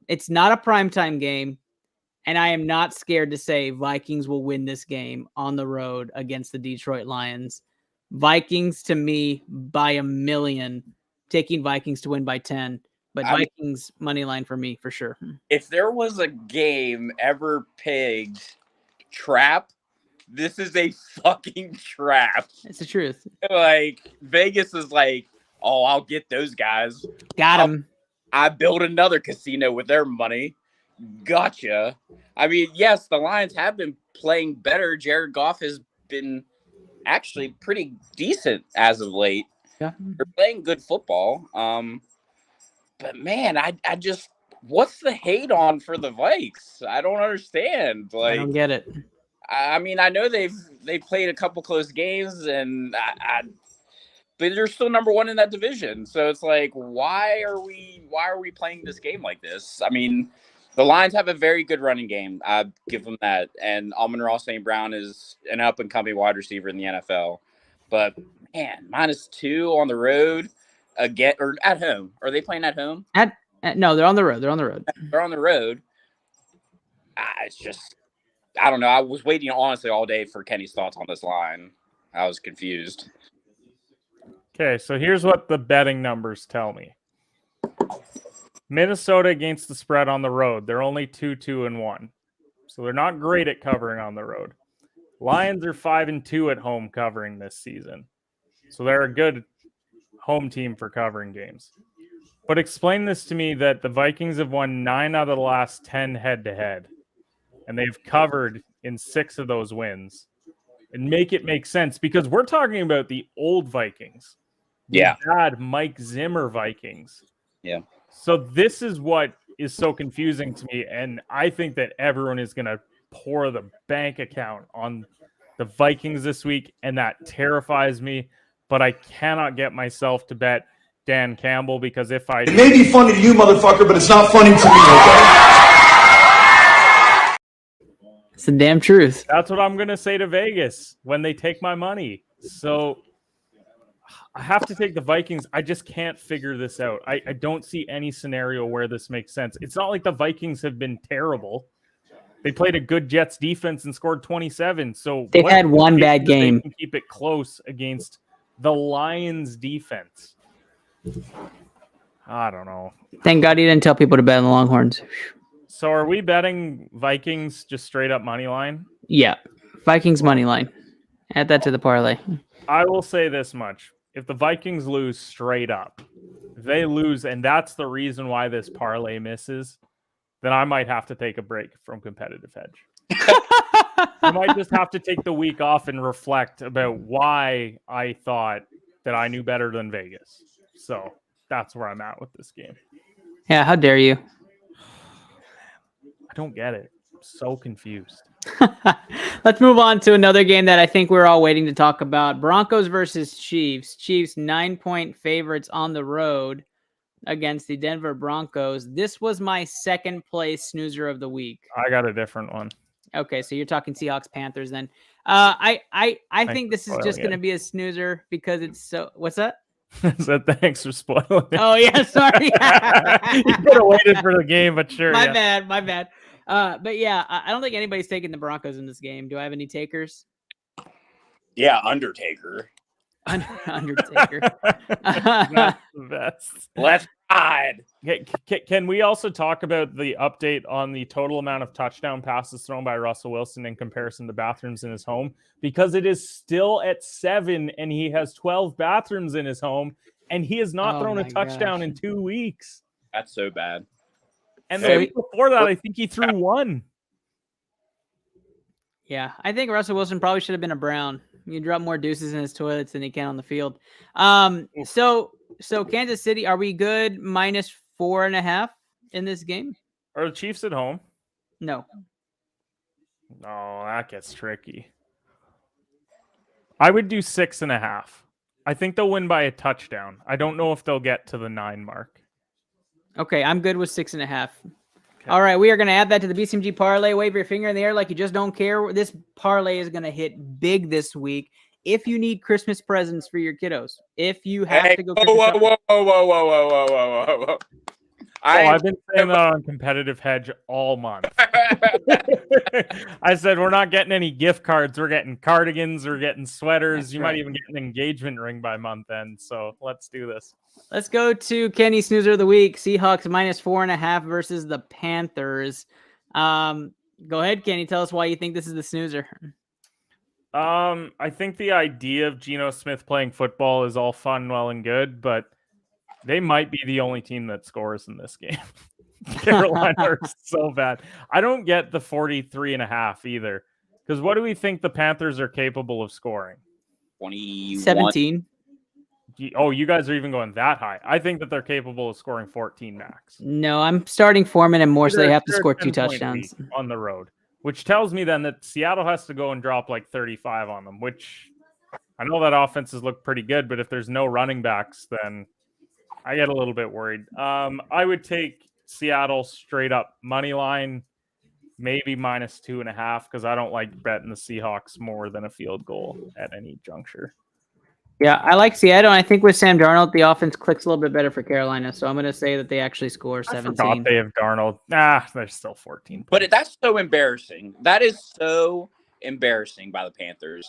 It's not a primetime game, and I am not scared to say Vikings will win this game on the road against the Detroit Lions. Vikings to me by a million, taking Vikings to win by 10, but Vikings money line for me for sure. If there was a game ever pegged trap, this is a fucking trap. It's the truth. Like Vegas is like, oh, I'll get those guys. Got them. I built another casino with their money. Gotcha. I mean, yes, the Lions have been playing better. Jared Goff has been actually pretty decent as of late. Yeah, they're playing good football. But man, I just what's the hate on for the Vikes? I don't understand. Like, I don't get it. I mean, I know they've played a couple close games, and but they're still number one in that division. So it's like, why are we playing this game like this? I mean, the Lions have a very good running game. I give them that. And Amon-Ra St. Brown is an up-and-coming wide receiver in the NFL. But, man, -2 on the road again, or at home. Are they playing at home? No, they're on the road. They're on the road. They're on the road. It's just, I don't know. I was waiting, honestly, all day for Kenny's thoughts on this line. I was confused. Okay, so here's what the betting numbers tell me. Minnesota against the spread on the road. They're only 2-2-1. So they're not great at covering on the road. Lions are 5-2 at home covering this season. So they're a good home team for covering games. But explain this to me that the Vikings have won 9 out of the last 10 head-to-head. And they've covered in 6 of those wins. And make it make sense, because we're talking about the old Vikings. Yeah. Bad Mike Zimmer Vikings. Yeah. So this is what is so confusing to me, and I think that everyone is going to pour the bank account on the Vikings this week, and that terrifies me. But I cannot get myself to bet Dan Campbell, because if I... It may be funny to you, motherfucker, but it's not funny to me, okay? It's the damn truth. That's what I'm going to say to Vegas when they take my money. So I have to take the Vikings. I just can't figure this out. I don't see any scenario where this makes sense. It's not like the Vikings have been terrible. They played a good Jets defense and scored 27. So they've had one bad game. They can keep it close against the Lions defense. I don't know. Thank God you didn't tell people to bet on the Longhorns. So are we betting Vikings just straight up money line? Yeah. Vikings money line. Add that to the parlay. I will say this much. If the Vikings lose straight up, if they lose, and that's the reason why this parlay misses, then I might have to take a break from Competitive Hedge. I might just have to take the week off and reflect about why I thought that I knew better than Vegas. So that's where I'm at with this game. Yeah, how dare you? I don't get it. I'm so confused. Let's move on to another game that I think we're all waiting to talk about. Broncos versus Chiefs. Chiefs 9-point favorites on the road against the Denver Broncos. This was my second place snoozer of the week. I got a different one. Okay, so you're talking Seahawks Panthers then. I think this is just going to be a snoozer because it's so. What's that? So thanks for spoiling it. Oh yeah, sorry. You could have waited for the game, but sure. My bad. But yeah, I don't think anybody's taking the Broncos in this game. Do I have any takers? Yeah, Undertaker. Undertaker. That's the best. Let's ride. Can we also talk about the update on the total amount of touchdown passes thrown by Russell Wilson in comparison to bathrooms in his home? Because it is still at 7, and he has 12 bathrooms in his home, and he has not thrown a touchdown in 2 weeks. That's so bad. And the week before that, I think he threw 1. Yeah, I think Russell Wilson probably should have been a Brown. You drop more deuces in his toilets than he can on the field. So Kansas City, are we good? -4.5 in this game? Are the Chiefs at home? No. Oh, that gets tricky. I would do 6.5. I think they'll win by a touchdown. I don't know if they'll get to the 9 mark. Okay, I'm good with 6.5. All right, we are going to add that to the BCMG parlay. Wave your finger in the air like you just don't care. This parlay is going to hit big this week. If you need Christmas presents for your kiddos, if you have to go Christmas shopping. Whoa. I've been saying that on Competitive Hedge all month. I said we're not getting any gift cards. We're getting cardigans. We're getting sweaters. That's you right. might even get an engagement ring by month end. So let's do this. Let's go to Kenny Snoozer of the Week. Seahawks -4.5 versus the Panthers. Go ahead, Kenny. Tell us why you think this is the snoozer. I think the idea of Geno Smith playing football is all fun, well, and good, but they might be the only team that scores in this game. Carolina are so bad. I don't get the 43.5 either. Because what do we think the Panthers are capable of scoring? 17. Oh, you guys are even going that high. I think that they're capable of scoring 14 max. No, I'm starting Foreman and Moore, so they have to score 2 touchdowns on the road, which tells me then that Seattle has to go and drop like 35 on them, which I know that offenses look pretty good, but if there's no running backs, then I get a little bit worried. I would take Seattle straight up money line, maybe -2.5, because I don't like betting the Seahawks more than a field goal at any juncture. Yeah, I like Seattle. I think with Sam Darnold, the offense clicks a little bit better for Carolina. So I'm going to say that they actually score 17. I forgot they have Darnold. They're still 14 points. But that's so embarrassing. That is so embarrassing by the Panthers.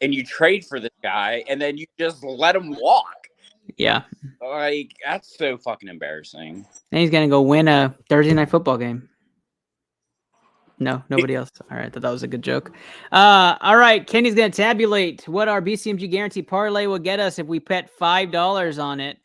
And you trade for this guy, and then you just let him walk. Yeah. Like, that's so fucking embarrassing. And he's going to go win a Thursday night football game. No, nobody else. All right, that was a good joke. All right, Kenny's going to tabulate what our BCMG guarantee parlay will get us if we bet $5 on it.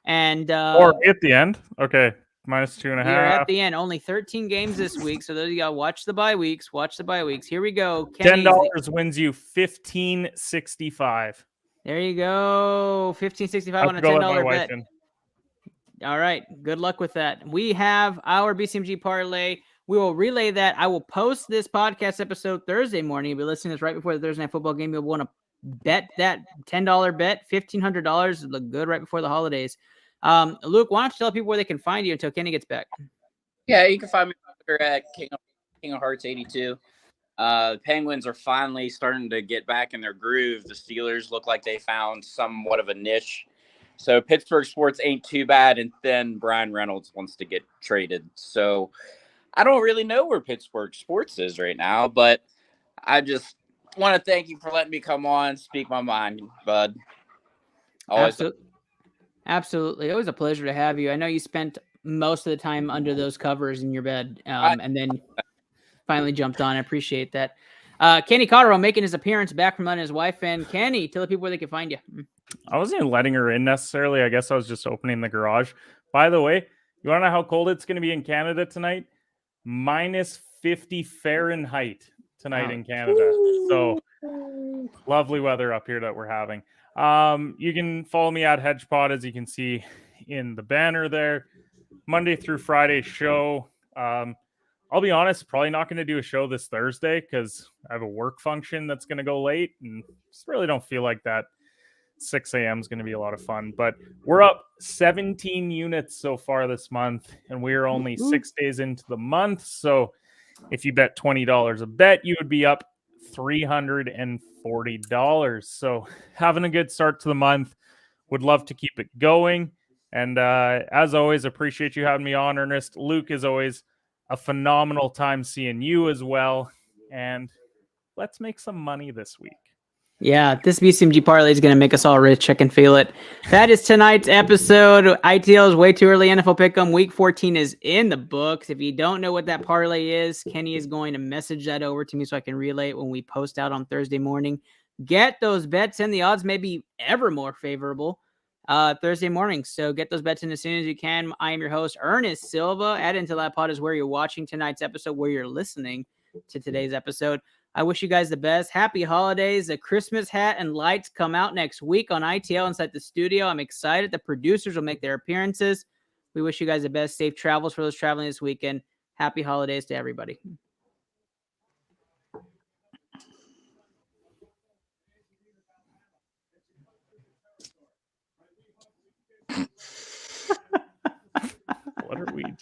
And or at the end. Okay, -2.5. We are at the end. Only 13 games this week, so those of y'all watch the bye weeks. Watch the bye weeks. Here we go. $10 wins you $15.65. There you go. $15.65 on a $10 bet. All right. Good luck with that. We have our BCMG parlay. We will relay that. I will post this podcast episode Thursday morning. You'll be listening to this right before the Thursday night football game. You'll want to bet that $10 bet, $1,500. It'll look good right before the holidays. Luke, why don't you tell people where they can find you until Kenny gets back? Yeah, you can find me at King of Hearts 82. The Penguins are finally starting to get back in their groove. The Steelers look like they found somewhat of a niche. So Pittsburgh sports ain't too bad, and then Brian Reynolds wants to get traded. So I don't really know where Pittsburgh sports is right now, but I just want to thank you for letting me come on, speak my mind, bud. Absolutely. It was a pleasure to have you. I know you spent most of the time under those covers in your bed, and then finally jumped on. I appreciate that. Kenny Cotterill making his appearance back from London, his wife. And Kenny, tell the people where they can find you. I wasn't even letting her in necessarily. I guess I was just opening the garage. By the way, you want to know how cold it's going to be in Canada tonight? -50 Fahrenheit tonight in Canada. So lovely weather up here that we're having. You can follow me at HedgePod, as you can see in the banner there. Monday through Friday show. I'll be honest, probably not going to do a show this Thursday because I have a work function that's going to go late, and just really don't feel like that 6 a.m. is going to be a lot of fun. But we're up 17 units so far this month, and we are only 6 days into the month. So if you bet $20 a bet, you would be up $340. So having a good start to the month. Would love to keep it going. And as always, appreciate you having me on, Ernest. Luke, as always, a phenomenal time seeing you as well. And let's make some money this week. Yeah, this BCMG parlay is going to make us all rich. I can feel it. That is tonight's episode. ITL is way too early. NFL Pick'em Week 14 is in the books. If you don't know what that parlay is, Kenny is going to message that over to me so I can relay it when we post out on Thursday morning. Get those bets in. The odds may be ever more favorable Thursday morning. So get those bets in as soon as you can. I am your host, Ernest Silva. Add into that pod is where you're watching tonight's episode, where you're listening to today's episode. I wish you guys the best. Happy holidays. The Christmas hat and lights come out next week on ITL inside the studio. I'm excited. The producers will make their appearances. We wish you guys the best. Safe travels for those traveling this weekend. Happy holidays to everybody. What are we doing?